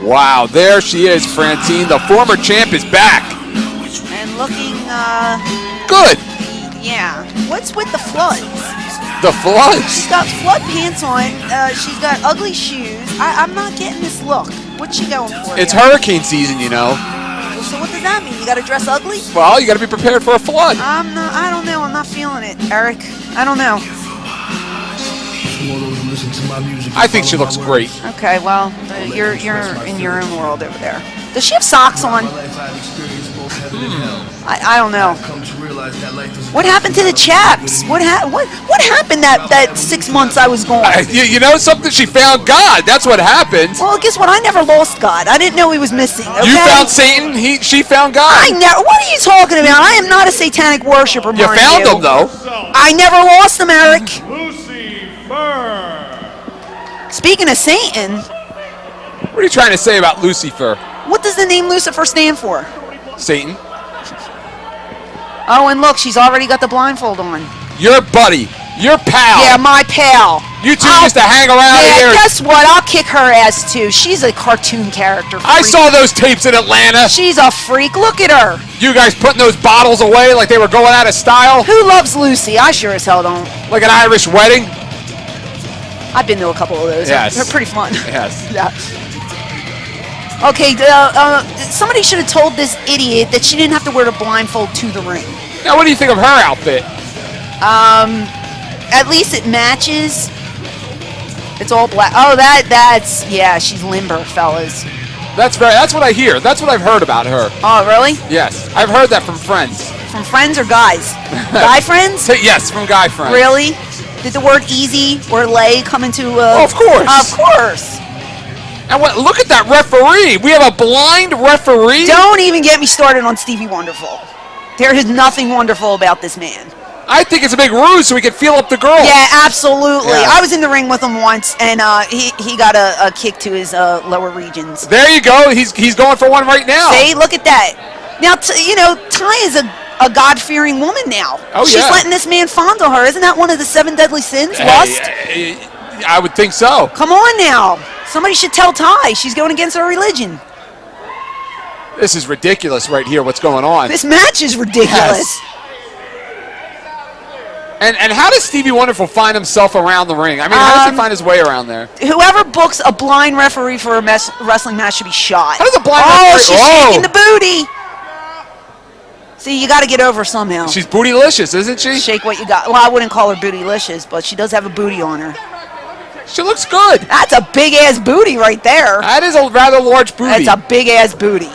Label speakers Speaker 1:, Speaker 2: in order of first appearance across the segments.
Speaker 1: Wow, there she is, Francine. The former champ is back.
Speaker 2: And looking,
Speaker 1: good.
Speaker 2: Yeah. What's with the floods?
Speaker 1: The floods?
Speaker 2: She's got flood pants on. She's got ugly shoes. I'm not getting this look. What's she going for?
Speaker 1: It's
Speaker 2: there?
Speaker 1: hurricane season, you know.
Speaker 2: So what does that mean? You got to dress ugly?
Speaker 1: Well, you got to be prepared for a flood.
Speaker 2: I don't know. I'm not feeling it, Eric. I don't know.
Speaker 1: I think she looks great.
Speaker 2: Okay, well, you're in your own world over there. Does she have socks on? I don't know. What happened to the chaps? What happened that 6 months I was gone?
Speaker 1: You know something? She found God. That's what happened.
Speaker 2: Well, guess what? I never lost God. I didn't know he was missing. Okay?
Speaker 1: You found Satan. She found God.
Speaker 2: What are you talking about? I am not a satanic worshiper.
Speaker 1: You found him though.
Speaker 2: I never lost him, Eric. Speaking of Satan,
Speaker 1: what are you trying to say about Lucifer?
Speaker 2: What does the name Lucifer stand for?
Speaker 1: Satan.
Speaker 2: Oh, and look, she's already got the blindfold on.
Speaker 1: Your buddy. Your pal.
Speaker 2: Yeah, my pal.
Speaker 1: You two used to hang around here.
Speaker 2: Yeah, guess what? I'll kick her ass, too. She's a cartoon character.
Speaker 1: I saw those tapes in Atlanta.
Speaker 2: She's a freak. Look at her.
Speaker 1: You guys putting those bottles away like they were going out of style?
Speaker 2: Who loves Lucy? I sure as hell don't.
Speaker 1: Like an Irish wedding?
Speaker 2: I've been to a couple of those.
Speaker 1: Yes.
Speaker 2: They're pretty fun.
Speaker 1: Yes.
Speaker 2: Yeah. Okay, somebody should have told this idiot that she didn't have to wear the blindfold to the ring.
Speaker 1: Now, what do you think of her outfit?
Speaker 2: At least it matches. It's all black. Oh, that's yeah. She's limber, fellas.
Speaker 1: That's what I hear. That's what I've heard about her.
Speaker 2: Oh, really?
Speaker 1: Yes, I've heard that from friends.
Speaker 2: From friends or guys? Guy friends?
Speaker 1: Yes, from guy friends.
Speaker 2: Really? Did the word easy or lay come into?
Speaker 1: Of course.
Speaker 2: Of course.
Speaker 1: And look at that referee. We have a blind referee.
Speaker 2: Don't even get me started on Stevie Wonderful. There is nothing wonderful about this man.
Speaker 1: I think it's a big ruse so we can feel up the girl.
Speaker 2: Yeah, absolutely.
Speaker 1: Yeah.
Speaker 2: I was in the ring with him once, and he got a kick to his lower regions.
Speaker 1: There you go. He's going for one right now.
Speaker 2: See, look at that. Now, Ty is a God-fearing woman now.
Speaker 1: Oh,
Speaker 2: She's
Speaker 1: yeah.
Speaker 2: letting this man fondle her. Isn't that one of the 7 deadly sins, lust?
Speaker 1: I would think so.
Speaker 2: Come on now. Somebody should tell Ty. She's going against her religion.
Speaker 1: This is ridiculous right here, what's going on.
Speaker 2: This match is ridiculous.
Speaker 1: Yes. And how does Stevie Wonderful find himself around the ring? I mean, how does he find his way around there?
Speaker 2: Whoever books a blind referee for a wrestling match should be shot.
Speaker 1: How does a blind
Speaker 2: referee...
Speaker 1: referee...
Speaker 2: she's shaking the booty. See, you got to get over somehow.
Speaker 1: She's bootylicious, isn't she?
Speaker 2: Shake what you got. Well, I wouldn't call her bootylicious, but she does have a booty on her.
Speaker 1: She looks good.
Speaker 2: That's a big-ass booty right there.
Speaker 1: That is a rather large booty.
Speaker 2: That's a big-ass booty.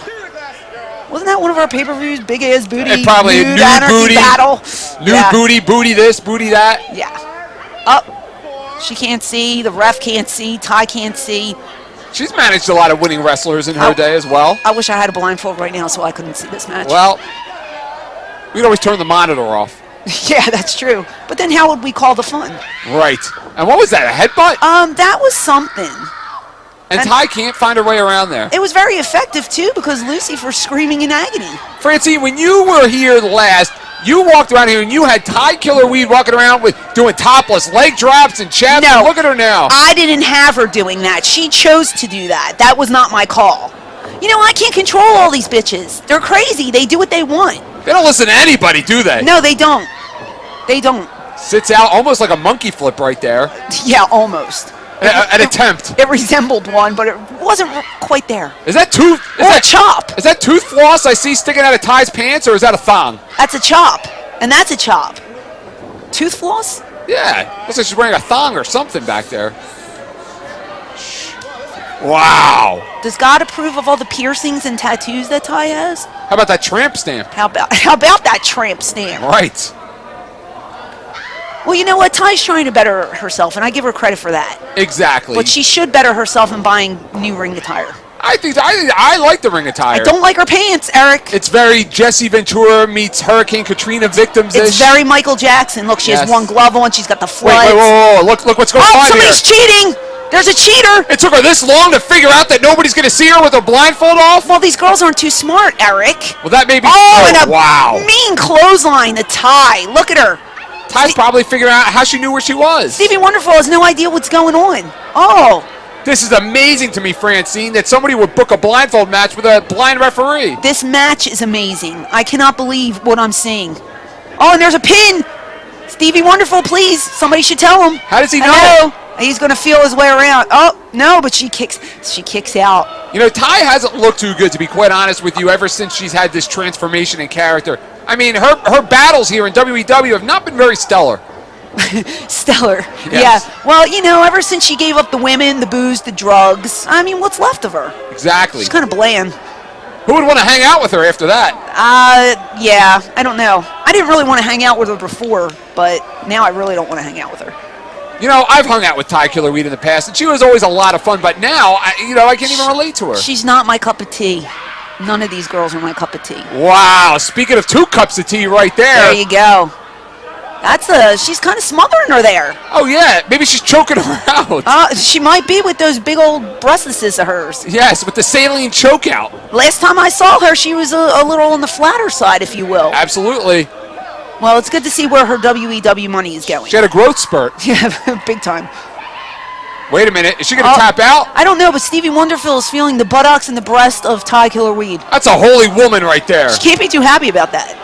Speaker 2: Wasn't that one of our pay-per-views? Big-ass booty.
Speaker 1: It probably
Speaker 2: nude
Speaker 1: booty
Speaker 2: battle.
Speaker 1: Nude booty this, booty that.
Speaker 2: Yeah. Up. She can't see. The ref can't see. Ty can't see.
Speaker 1: She's managed a lot of winning wrestlers in her day as well.
Speaker 2: I wish I had a blindfold right now so I couldn't see this match.
Speaker 1: Well, we'd always turn the monitor off.
Speaker 2: Yeah, that's true. But then how would we call the fun?
Speaker 1: Right. And what was that, a headbutt?
Speaker 2: That was something.
Speaker 1: And Ty can't find her way around there.
Speaker 2: It was very effective, too, because Lucifer's screaming in agony.
Speaker 1: Francine, when you were here last, you walked around here and you had Ty Killer Weed walking around with doing topless leg drops and chaps.
Speaker 2: No,
Speaker 1: and look at her now.
Speaker 2: I didn't have her doing that. She chose to do that. That was not my call. You know, I can't control all these bitches. They're crazy. They do what they want.
Speaker 1: They don't listen to anybody, do they?
Speaker 2: No, they don't. They don't.
Speaker 1: Sits out almost like a monkey flip right there.
Speaker 2: Yeah, almost.
Speaker 1: An attempt.
Speaker 2: It resembled one, but it wasn't quite there.
Speaker 1: Is that tooth?
Speaker 2: Is that chop?
Speaker 1: Is that tooth floss I see sticking out of Ty's pants, or is that a thong?
Speaker 2: That's a chop, and that's a chop. Tooth floss?
Speaker 1: Yeah, looks like she's wearing a thong or something back there. Wow.
Speaker 2: Does God approve of all the piercings and tattoos that Ty has?
Speaker 1: How about that tramp stamp?
Speaker 2: How about that tramp stamp?
Speaker 1: Right.
Speaker 2: Well, you know what? Ty's trying to better herself, and I give her credit for that.
Speaker 1: Exactly.
Speaker 2: But she should better herself in buying new ring attire.
Speaker 1: I like the ring attire.
Speaker 2: I don't like her pants, Eric.
Speaker 1: It's very Jesse Ventura meets Hurricane Katrina victims-ish.
Speaker 2: It's very Michael Jackson. Look, she has one glove on. She's got the floods.
Speaker 1: Wait, whoa. Look what's going on here.
Speaker 2: Somebody's cheating. There's a cheater.
Speaker 1: It took her this long to figure out that nobody's going to see her with her blindfold off?
Speaker 2: Well, these girls aren't too smart, Eric.
Speaker 1: Well, that may be
Speaker 2: and a
Speaker 1: wow.
Speaker 2: mean clothesline to Ty. Look at her.
Speaker 1: Ty's probably figuring out how she knew where she was.
Speaker 2: Stevie Wonderful has no idea what's going on. Oh,
Speaker 1: This is amazing to me, Francine, that somebody would book a blindfold match with a blind referee.
Speaker 2: This match is amazing. I cannot believe what I'm seeing. Oh, and there's a pin. Stevie Wonderful, please. Somebody should tell him.
Speaker 1: How does he know?
Speaker 2: He's going to feel his way around. Oh, no, but she kicks out.
Speaker 1: You know, Ty hasn't looked too good, to be quite honest with you, ever since she's had this transformation in character. I mean, her battles here in WEW have not been very stellar.
Speaker 2: Stellar.
Speaker 1: Yes.
Speaker 2: Yeah. Well, you know, ever since she gave up the women, the booze, the drugs, I mean, what's left of her?
Speaker 1: Exactly.
Speaker 2: She's kind of bland.
Speaker 1: Who would want to hang out with her after that?
Speaker 2: Yeah, I don't know. I didn't really want to hang out with her before, but now I really don't want to hang out with her.
Speaker 1: You know, I've hung out with Ty Killer Weed in the past, and she was always a lot of fun, but now, I can't even relate to her.
Speaker 2: She's not my cup of tea. None of these girls are my cup of tea.
Speaker 1: Wow, speaking of 2 cups of tea right there.
Speaker 2: There you go. She's kind of smothering her there.
Speaker 1: Oh, yeah, maybe she's choking her out.
Speaker 2: She might be with those big old breastises of hers.
Speaker 1: Yes, with the saline choke out.
Speaker 2: Last time I saw her, she was a little on the flatter side, if you will.
Speaker 1: Absolutely.
Speaker 2: Well, it's good to see where her WEW money is going.
Speaker 1: She had a growth spurt.
Speaker 2: Yeah, big time.
Speaker 1: Wait a minute, is she going to tap out?
Speaker 2: I don't know, but Stevie Wonderful is feeling the buttocks and the breast of Ty Killer Weed.
Speaker 1: That's a holy woman right there.
Speaker 2: She can't be too happy about that.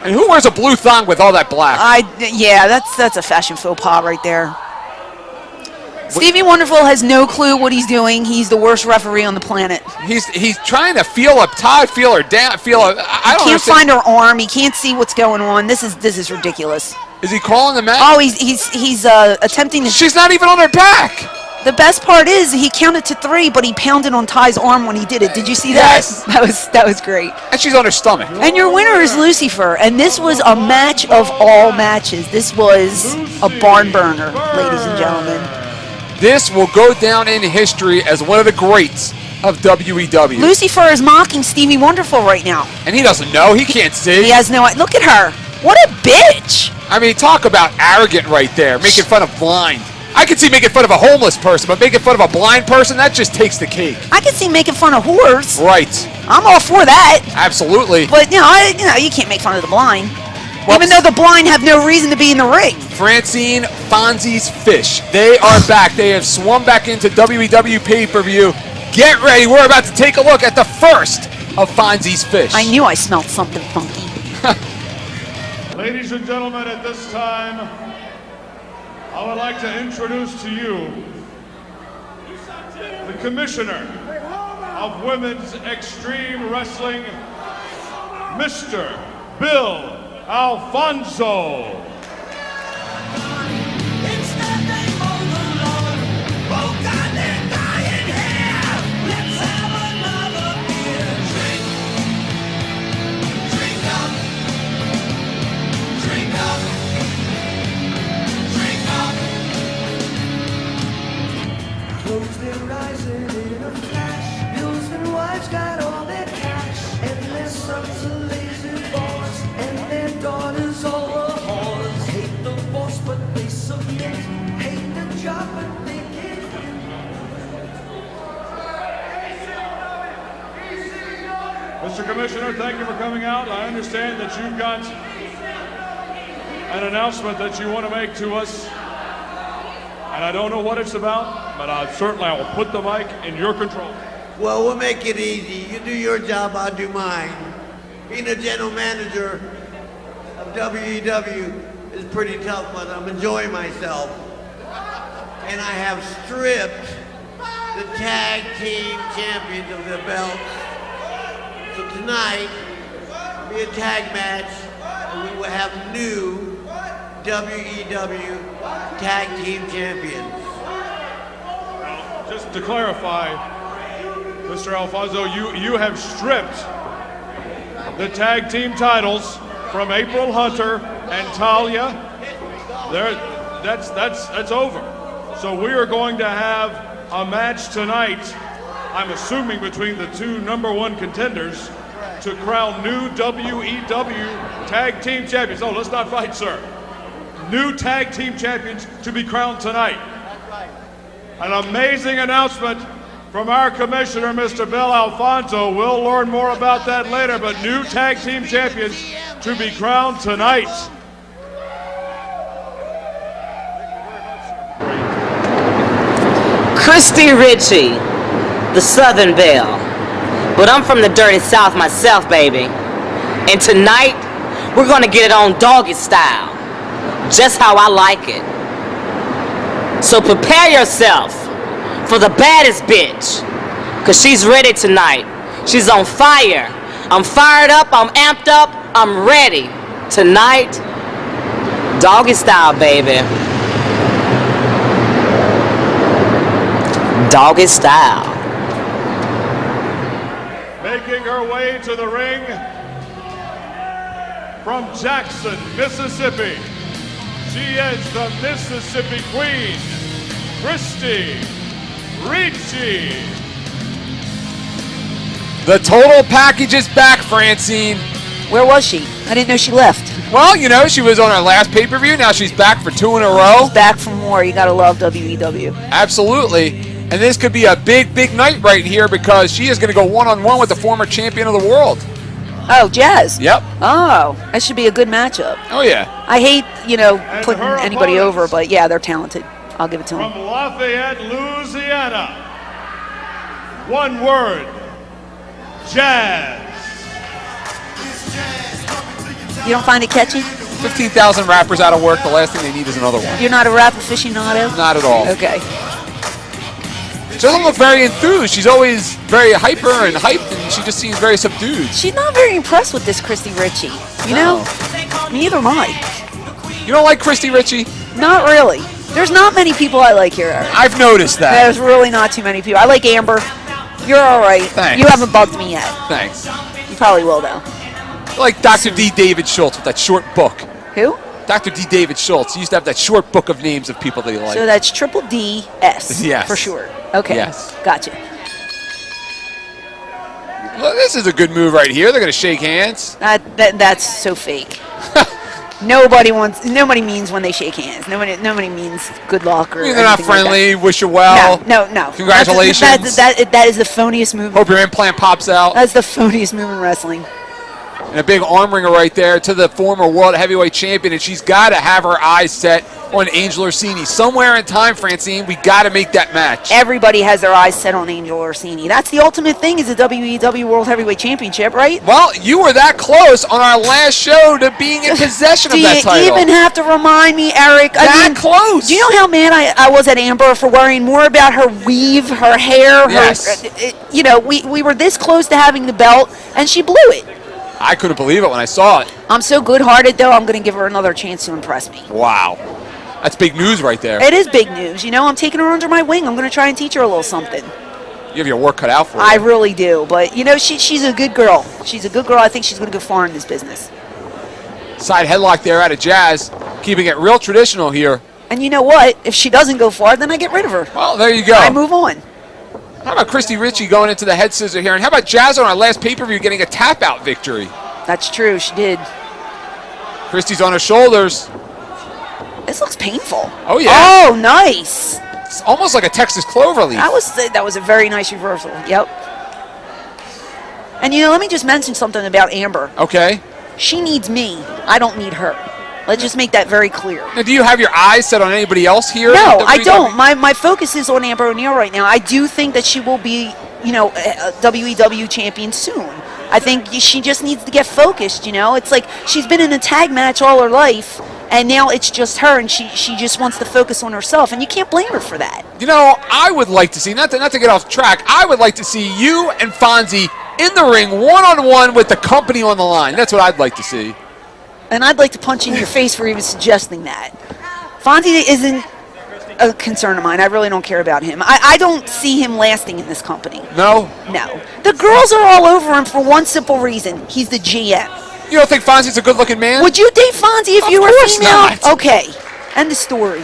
Speaker 1: And who wears a blue thong with all that black?
Speaker 2: Yeah, that's a fashion faux pas right there. Stevie Wonderful has no clue what he's doing. He's the worst referee on the planet.
Speaker 1: He's trying to feel up Ty, feel her down, feel her. I don't
Speaker 2: He can't find her arm. He can't see what's going on. This is ridiculous.
Speaker 1: Is he calling the match?
Speaker 2: Oh, he's attempting to.
Speaker 1: She's not even on her back.
Speaker 2: The best part is he counted to 3, but he pounded on Ty's arm when he did it. Did you see that?
Speaker 1: Yes.
Speaker 2: That was great.
Speaker 1: And she's on her stomach.
Speaker 2: And your winner is Lucifer, and this was a match of all matches. This was a barn burner, ladies and gentlemen.
Speaker 1: This will go down in history as one of the greats of WEW.
Speaker 2: Lucifer is mocking Stevie Wonderful right now.
Speaker 1: And he doesn't know. He can't see.
Speaker 2: He has no idea. Look at her. What a bitch.
Speaker 1: I mean, talk about arrogant right there, making fun of blind. I could see making fun of a homeless person, but making fun of a blind person, that just takes the cake.
Speaker 2: I can see making fun of whores.
Speaker 1: Right.
Speaker 2: I'm all for that.
Speaker 1: Absolutely.
Speaker 2: But, you can't make fun of the blind. Well, even though the blind have no reason to be in the ring.
Speaker 1: Francine, Fonzie's Fish. They are back. They have swum back into WEW pay-per-view. Get ready. We're about to take a look at the first of Fonzie's Fish.
Speaker 2: I knew I smelled something funky.
Speaker 3: Ladies and gentlemen, at this time, I would like to introduce to you the Commissioner of Women's Extreme Wrestling, Mr. Bill Alfonso.
Speaker 4: Clothes they're rising in a flash. Bills and wives got all their cash, and their sons are lazy boys, and their daughters all are whores. Hate the boss, but they submit. Hate the job, but they can't.
Speaker 3: Mr. Commissioner, thank you for coming out. I understand that you've got an announcement that you want to make to us. And I don't know what it's about, but I will put the mic in your control.
Speaker 5: Well, we'll make it easy. You do your job, I'll do mine. Being a general manager of WEW is pretty tough, but I'm enjoying myself. And I have stripped the tag team champions of their belts. So tonight will be a tag match, and we will have new WEW tag team champions.
Speaker 3: Now, just to clarify, Mr. Alfonso, you have stripped the tag team titles from April Hunter and Talia. That's over. So we are going to have a match tonight, I'm assuming between the two #1 contenders, to crown new WEW tag team champions. Oh, let's not fight, sir. New tag team champions to be crowned tonight. An amazing announcement from our commissioner, Mr. Bill Alfonso. We'll learn more about that later, but new tag team champions to be crowned tonight.
Speaker 6: Christy Ritchie, the Southern Belle. But I'm from the dirty South myself, baby. And tonight, we're gonna get it on doggy style. Just how I like it. So prepare yourself for the baddest bitch. Cause she's ready tonight. She's on fire. I'm fired up, I'm amped up, I'm ready. Tonight, doggy style, baby. Doggy style.
Speaker 3: Making her way to the ring from Jackson, Mississippi. She is the Mississippi Queen, Christy Ritchie.
Speaker 1: The total package is back, Francine.
Speaker 2: Where was she? I didn't know she left.
Speaker 1: Well, you know, she was on her last pay-per-view. Now she's back for 2 in a row.
Speaker 2: Back for more. You gotta love WEW.
Speaker 1: Absolutely. And this could be a big, big night right here because she is going to go one-on-one with the former champion of the world.
Speaker 2: Oh, Jazz.
Speaker 1: Yep.
Speaker 2: Oh, that should be a good matchup.
Speaker 1: Oh, yeah.
Speaker 2: I hate,
Speaker 3: And
Speaker 2: putting
Speaker 3: her
Speaker 2: anybody
Speaker 3: opponents
Speaker 2: over, but yeah, they're talented. I'll give it to
Speaker 3: from
Speaker 2: them.
Speaker 3: Lafayette, Louisiana. One word, Jazz.
Speaker 2: You don't find it catchy?
Speaker 1: 15,000 rappers out of work. The last thing they need is another one.
Speaker 2: You're not a rap aficionado?
Speaker 1: Not at all.
Speaker 2: Okay.
Speaker 1: She doesn't look very enthused. She's always very hyper and hyped, and she just seems very subdued.
Speaker 2: She's not very impressed with this Christy Ritchie. You know? Neither am I.
Speaker 1: You don't like Christy Ritchie?
Speaker 2: Not really. There's not many people I like here, Eric.
Speaker 1: I've noticed that.
Speaker 2: There's really not too many people. I like Amber. You're all right.
Speaker 1: Thanks.
Speaker 2: You haven't bugged me yet.
Speaker 1: Thanks.
Speaker 2: You probably will, though.
Speaker 1: I like Dr. D. David Schultz with that short book.
Speaker 2: Who?
Speaker 1: Dr. D. David Schultz. He used to have that short book of names of people that he liked.
Speaker 2: So that's triple D-S.
Speaker 1: Yes.
Speaker 2: For sure. Okay.
Speaker 1: Yes.
Speaker 2: Gotcha.
Speaker 1: Well, this is a good move right here. They're going to shake hands.
Speaker 2: That's so fake. Nobody means when they shake hands. Nobody means good luck or
Speaker 1: I mean, they're not
Speaker 2: anything like
Speaker 1: friendly, wish you well.
Speaker 2: that. No.
Speaker 1: Congratulations.
Speaker 2: That is the phoniest move.
Speaker 1: Hope your implant pops out.
Speaker 2: That's the phoniest move in wrestling.
Speaker 1: And a big arm wringer right there to the former world heavyweight champion, and she's got to have her eyes set on Angel Orsini. Somewhere in time, Francine, we got to make that match.
Speaker 2: Everybody has their eyes set on Angel Orsini. That's the ultimate thing is the WEW World Heavyweight Championship, right?
Speaker 1: Well, you were that close on our last show to being in possession of that title.
Speaker 2: Do you even have to remind me, Eric?
Speaker 1: Close.
Speaker 2: Do you know how mad I was at Amber for worrying more about her weave, her hair?
Speaker 1: Yes.
Speaker 2: We were this close to having the belt, and she blew it.
Speaker 1: I couldn't believe it when I saw it.
Speaker 2: I'm so good-hearted, though, I'm going to give her another chance to impress me.
Speaker 1: Wow. That's big news right there.
Speaker 2: It is big news. I'm taking her under my wing. I'm going to try and teach her a little something.
Speaker 1: You have your work cut out for you.
Speaker 2: I really do. But, she's a good girl. She's a good girl. I think she's going to go far in this business.
Speaker 1: Side headlock there out of Jazz, keeping it real traditional here.
Speaker 2: And you know what? If she doesn't go far, then I get rid of her.
Speaker 1: Well, there you go.
Speaker 2: I move on.
Speaker 1: How about Christy Ritchie going into the head scissor here? And how about Jazz on our last pay-per-view getting a tap-out victory?
Speaker 2: That's true. She did.
Speaker 1: Christy's on her shoulders.
Speaker 2: This looks painful.
Speaker 1: Oh, yeah.
Speaker 2: Oh, nice.
Speaker 1: It's almost like a Texas cloverleaf.
Speaker 2: That was a very nice reversal. Yep. And, let me just mention something about Amber.
Speaker 1: Okay.
Speaker 2: She needs me. I don't need her. Let's just make that very clear.
Speaker 1: Now, do you have your eyes set on anybody else here?
Speaker 2: No, I don't. My focus is on Amber O'Neal right now. I do think that she will be, a WEW champion soon. I think she just needs to get focused, It's like she's been in a tag match all her life, and now it's just her, and she just wants to focus on herself, and you can't blame her for that.
Speaker 1: I would like to see, not to get off track, I would like to see you and Fonzie in the ring one-on-one with the company on the line. That's what I'd like to see.
Speaker 2: And I'd like to punch you in your face for even suggesting that. Fonzie isn't a concern of mine. I really don't care about him. I don't see him lasting in this company.
Speaker 1: No?
Speaker 2: No. The girls are all over him for one simple reason. He's the GM.
Speaker 1: You don't think Fonzie's a good-looking man?
Speaker 2: Would you date Fonzie if you were female?
Speaker 1: Not.
Speaker 2: Okay. End of story.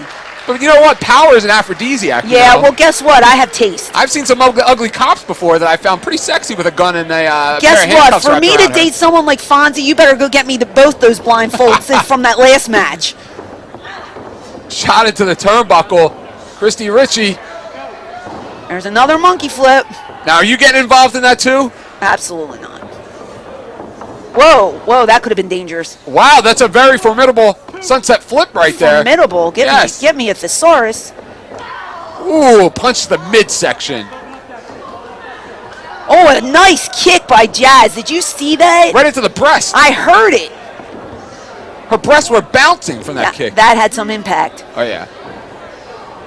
Speaker 1: But you know what? Power is an aphrodisiac.
Speaker 2: Yeah, well, guess what? I have taste.
Speaker 1: I've seen some ugly cops before that I found pretty sexy with a gun and a pair of
Speaker 2: Guess what?
Speaker 1: handcuffs
Speaker 2: For
Speaker 1: wrapped
Speaker 2: me to
Speaker 1: around her.
Speaker 2: date someone like Fonzie, you better go get me both those blindfolds from that last match.
Speaker 1: Shot into the turnbuckle. Christy Ritchie.
Speaker 2: There's another monkey flip.
Speaker 1: Now, are you getting involved in that too?
Speaker 2: Absolutely not. Whoa, that could have been dangerous.
Speaker 1: Wow, that's a very formidable sunset flip right there.
Speaker 2: Formidable. Get me a thesaurus.
Speaker 1: Ooh, punch to the midsection.
Speaker 2: Oh, a nice kick by Jazz. Did you see that?
Speaker 1: Right into the breast.
Speaker 2: I heard it.
Speaker 1: Her breasts were bouncing from that kick.
Speaker 2: That had some impact.
Speaker 1: Oh, yeah.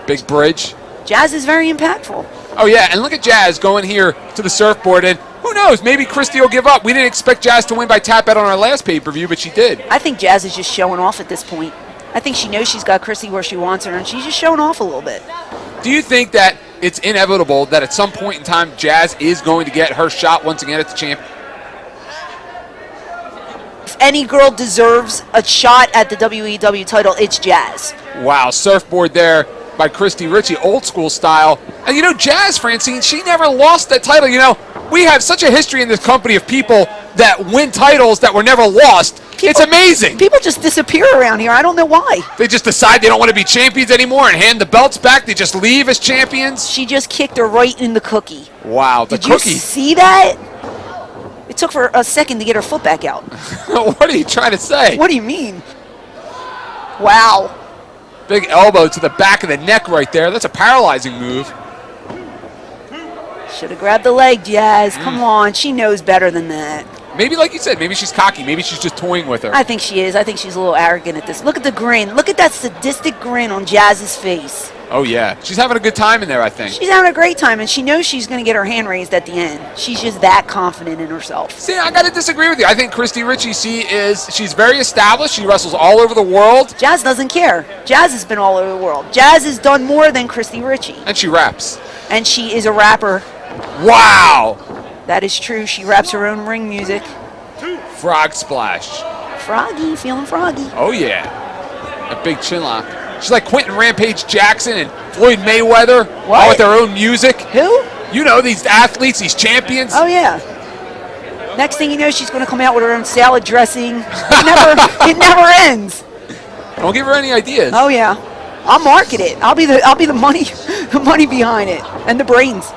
Speaker 1: Big bridge.
Speaker 2: Jazz is very impactful.
Speaker 1: Oh, yeah, and look at Jazz going here to the surfboard, and who knows, maybe Christy will give up. We didn't expect Jazz to win by tap out on our last pay-per-view, but she did.
Speaker 2: I think Jazz is just showing off at this point. I think she knows she's got Christy where she wants her, and she's just showing off a little bit.
Speaker 1: Do you think that it's inevitable that at some point in time Jazz is going to get her shot once again at the champ?
Speaker 2: If any girl deserves a shot at the WEW title, it's Jazz.
Speaker 1: Wow, surfboard there by Christy Ritchie, old school style. And you know, Jazz, Francine, she never lost that title. You know, we have such a history in this company of people that win titles that were never lost. It's amazing.
Speaker 2: People just disappear around here. I don't know why.
Speaker 1: They just decide they don't want to be champions anymore and hand the belts back. They just leave as champions.
Speaker 2: She just kicked her right in the cookie.
Speaker 1: Wow, the
Speaker 2: Did
Speaker 1: cookie.
Speaker 2: you see that? It took her a second to get her foot back out.
Speaker 1: What are you trying to say?
Speaker 2: What do you mean? Wow.
Speaker 1: Big elbow to the back of the neck right there. That's a paralyzing move.
Speaker 2: Should have grabbed the leg, Jazz. Come on. She knows better than that.
Speaker 1: Maybe, like you said, maybe she's cocky. Maybe she's just toying with her.
Speaker 2: I think she is. I think she's a little arrogant at this. Look at the grin. Look at that sadistic grin on Jazz's face.
Speaker 1: Oh, yeah. She's having a good time in there, I think.
Speaker 2: She's having a great time, and she knows she's going to get her hand raised at the end. She's just that confident in herself.
Speaker 1: See, I got to disagree with you. I think Christy Ritchie, she's very established. She wrestles all over the world.
Speaker 2: Jazz doesn't care. Jazz has been all over the world. Jazz has done more than Christy Ritchie.
Speaker 1: And she raps.
Speaker 2: And she is a rapper.
Speaker 1: Wow.
Speaker 2: That is true. She raps her own ring music.
Speaker 1: Frog splash.
Speaker 2: Froggy, feeling froggy.
Speaker 1: Oh, yeah. A big chin lock. She's like Quentin Rampage Jackson and Floyd Mayweather.
Speaker 2: What?
Speaker 1: All with their own music.
Speaker 2: Who?
Speaker 1: You know, these athletes, these champions.
Speaker 2: Oh, yeah. Next thing you know, she's going to come out with her own salad dressing. It never ends.
Speaker 1: Don't give her any ideas.
Speaker 2: Oh, yeah. I'll market it. I'll be the money, the money behind it, and the brains.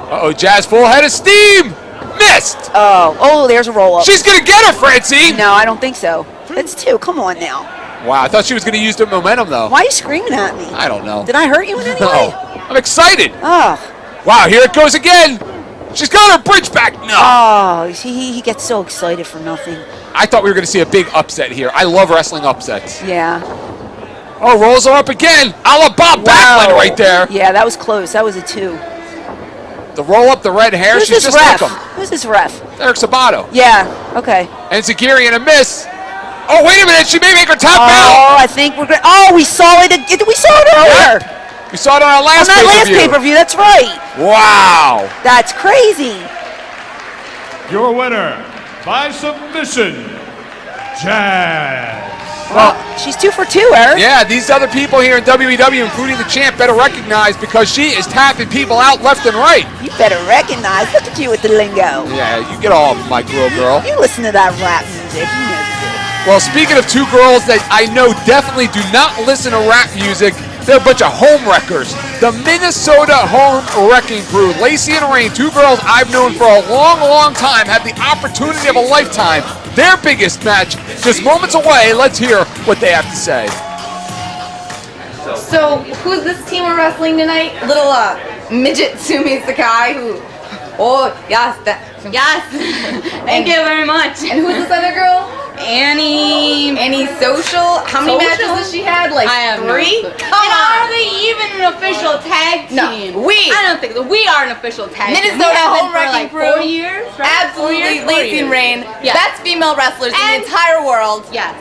Speaker 1: Uh-oh, Jazz full head of steam. Missed.
Speaker 2: Oh, there's a roll-up.
Speaker 1: She's going to get her, Francine.
Speaker 2: No, I don't think so. That's two. Come on now.
Speaker 1: Wow, I thought she was going to use the momentum, though.
Speaker 2: Why are you screaming at me?
Speaker 1: I don't know.
Speaker 2: Did I hurt you in any way?
Speaker 1: No. I'm excited.
Speaker 2: Oh.
Speaker 1: Wow, here it goes again. She's got her bridge back. No.
Speaker 2: Oh, he gets so excited for nothing.
Speaker 1: I thought we were going to see a big upset here. I love wrestling upsets.
Speaker 2: Yeah.
Speaker 1: Oh, rolls her up again. A la Bob Backlund right there.
Speaker 2: Yeah, that was close. That was a 2.
Speaker 1: The roll up, the red hair.
Speaker 2: Who's
Speaker 1: She's
Speaker 2: this
Speaker 1: just
Speaker 2: ref?
Speaker 1: like him.
Speaker 2: Who's this ref?
Speaker 1: Eric Sabato.
Speaker 2: Yeah, okay.
Speaker 1: And Zagiri and a miss. Oh, wait a minute. She may make her tap out.
Speaker 2: Oh, I think we're good. Oh, we saw it. We saw it earlier.
Speaker 1: Yep. We saw it on our last
Speaker 2: pay-per-view. That's right.
Speaker 1: Wow.
Speaker 2: That's crazy.
Speaker 3: Your winner by submission, Jazz.
Speaker 2: Well, she's 2 for 2, Eric.
Speaker 1: Yeah, these other people here in WEW, including the champ, better recognize because she is tapping people out left and right.
Speaker 2: You better recognize. Look at you with the lingo.
Speaker 1: Yeah, you get all my girl.
Speaker 2: You listen to that rap music. You know you do.
Speaker 1: Well, speaking of two girls that I know definitely do not listen to rap music, they're a bunch of home wreckers. The Minnesota Home Wrecking Crew, Lacey and Rain, two girls I've known for a long, long time, had the opportunity of a lifetime. Their biggest match, just moments away. Let's hear what they have to say.
Speaker 7: So, who's this team we're wrestling tonight? Little midget Sumi Sakai, who, yes. Thank you very much. And who's this other girl? Annie Social. How many matches has she had? Like
Speaker 8: I have
Speaker 7: 3?
Speaker 8: No clue.
Speaker 7: Come on.
Speaker 8: Are they even an official tag team?
Speaker 7: No,
Speaker 8: I don't think so. We are an official tag team.
Speaker 7: Minnesota Home
Speaker 8: for
Speaker 7: Wrecking
Speaker 8: like
Speaker 7: Crew.
Speaker 8: 4 years, right?
Speaker 7: Absolutely,
Speaker 8: 4 years, 4
Speaker 7: Lacey and
Speaker 8: years.
Speaker 7: Rain,
Speaker 8: Yes.
Speaker 7: best female wrestlers in the
Speaker 8: And-
Speaker 7: entire world.
Speaker 8: Yes,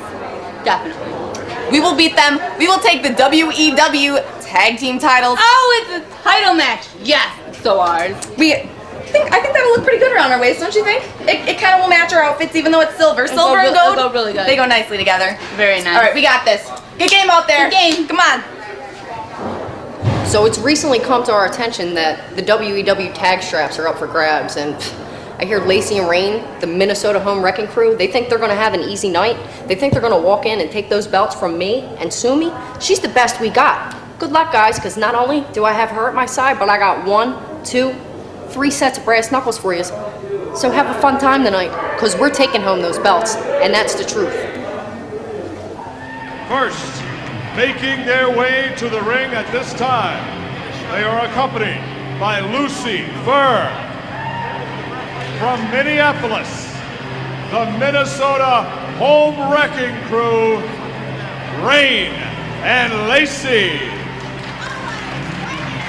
Speaker 8: definitely.
Speaker 7: We will beat them. We will take the WEW tag team titles.
Speaker 8: Oh, it's a title match. Yes, so ours.
Speaker 7: I think that'll look pretty good around our waist, don't you think? It kind of will match our outfits, even though it's silver. Silver and gold.
Speaker 8: It'll go really good.
Speaker 7: They go nicely together.
Speaker 8: Very nice.
Speaker 7: All right, we got this. Good game out there.
Speaker 8: Good game.
Speaker 7: Come on.
Speaker 9: So it's recently come to our attention that the WEW tag straps are up for grabs, and I hear Lacey and Rain, the Minnesota Home Wrecking Crew, they think they're going to have an easy night. They think they're going to walk in and take those belts from me and Sumi. She's the best we got. Good luck, guys, because not only do I have her at my side, but I got 1, 2, 3 sets of brass knuckles for you. So have a fun time tonight, because we're taking home those belts, and that's the truth.
Speaker 3: First, making their way to the ring at this time, They are accompanied by Lucy Fur. From Minneapolis, the Minnesota Home Wrecking Crew, Rain and Lacey.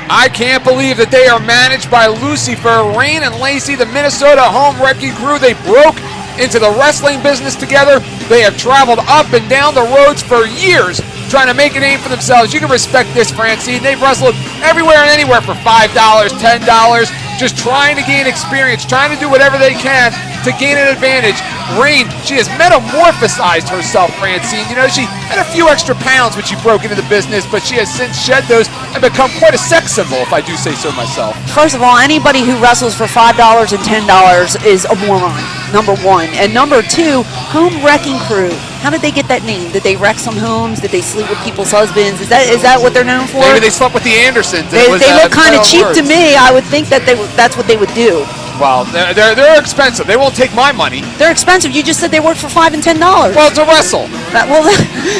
Speaker 1: I can't believe that they are managed by Lucifer, Rain, and Lacey, the Minnesota Home Wrecking Crew. They broke into the wrestling business together. They have traveled up and down the roads for years trying to make a name for themselves. You can respect this, Francine. They've wrestled everywhere and anywhere for $5, $10, just trying to gain experience, trying to do whatever they can to gain an advantage. Rain, she has metamorphosized herself, Francine. You know, she had a few extra pounds when she broke into the business, but she has since shed those and become quite a sex symbol, if I do say so myself.
Speaker 2: First of all, anybody who wrestles for $5 and $10 is a moron, number one. And number two, Home Wrecking Crew. How did they get that name? Did they wreck some homes? Did they sleep with people's husbands? Is that what they're known for?
Speaker 1: Maybe they slept with the Andersons.
Speaker 2: They look kind of cheap to me. I would think that that's what they would do.
Speaker 1: Well, they're expensive. They won't take my money.
Speaker 2: They're expensive. You just said they work for $5 and $10.
Speaker 1: Well, to wrestle.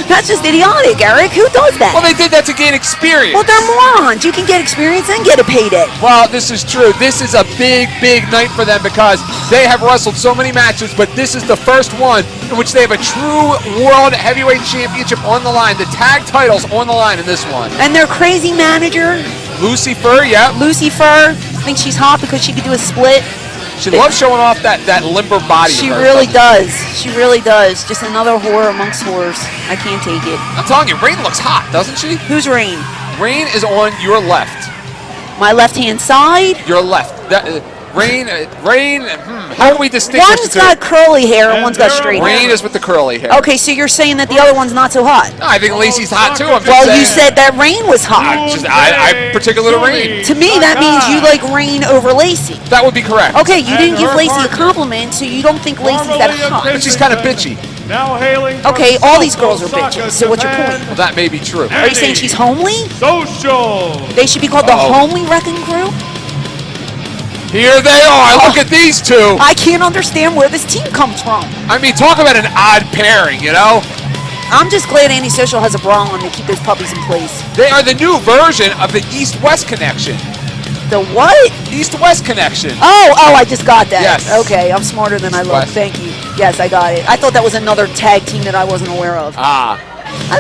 Speaker 2: That's just idiotic, Eric. Who does that?
Speaker 1: Well, they did that to gain experience.
Speaker 2: Well, they're morons. You can get experience and get a payday.
Speaker 1: Well, this is true. This is a big, big night for them because they have wrestled so many matches, but this is the first one in which they have a true World Heavyweight Championship on the line. The tag titles on the line in this one.
Speaker 2: And their crazy manager,
Speaker 1: Lucy Fur, yeah.
Speaker 2: Lucy Fur, thinks she's hot because she could do a split.
Speaker 1: She loves showing off that limber body.
Speaker 2: She really does. She really does. Just another whore amongst whores. I can't take it.
Speaker 1: I'm telling you, Rain looks hot, doesn't she?
Speaker 2: Who's Rain?
Speaker 1: Rain is on your left.
Speaker 2: My left-hand side?
Speaker 1: Your left. Rain, how do we distinguish
Speaker 2: One's got curly hair and one's got straight hair.
Speaker 1: Rain is with the curly hair.
Speaker 2: Okay, so you're saying that the other one's not so hot?
Speaker 1: No, I think Lacey's hot too. I'm just
Speaker 2: well,
Speaker 1: saying.
Speaker 2: you said that Rain was hot.
Speaker 1: I particularly Rain.
Speaker 2: To me, that means you like Rain over Lacey.
Speaker 1: That would be correct.
Speaker 2: Okay, you didn't give Lacey a compliment, so you don't think Lacey's that hot.
Speaker 1: But she's kind of bitchy.
Speaker 3: Now hailing.
Speaker 2: Okay, all these girls are bitches. So what's your point?
Speaker 1: Well, that may be true.
Speaker 2: Are you saying she's homely?
Speaker 3: Social.
Speaker 2: They should be called the Homely Wrecking Crew?
Speaker 1: Here they are. Look at these two.
Speaker 2: I can't understand where this team comes from.
Speaker 1: I mean, talk about an odd pairing, you know?
Speaker 2: I'm just glad Antisocial has a bra on to keep those puppies in place.
Speaker 1: They are the new version of the East-West connection.
Speaker 2: The what?
Speaker 1: East-West connection.
Speaker 2: Oh, I just got that.
Speaker 1: Yes.
Speaker 2: Okay, I'm smarter than I look. Thank you. Yes, I got it. I thought that was another tag team that I wasn't aware of.
Speaker 1: Ah.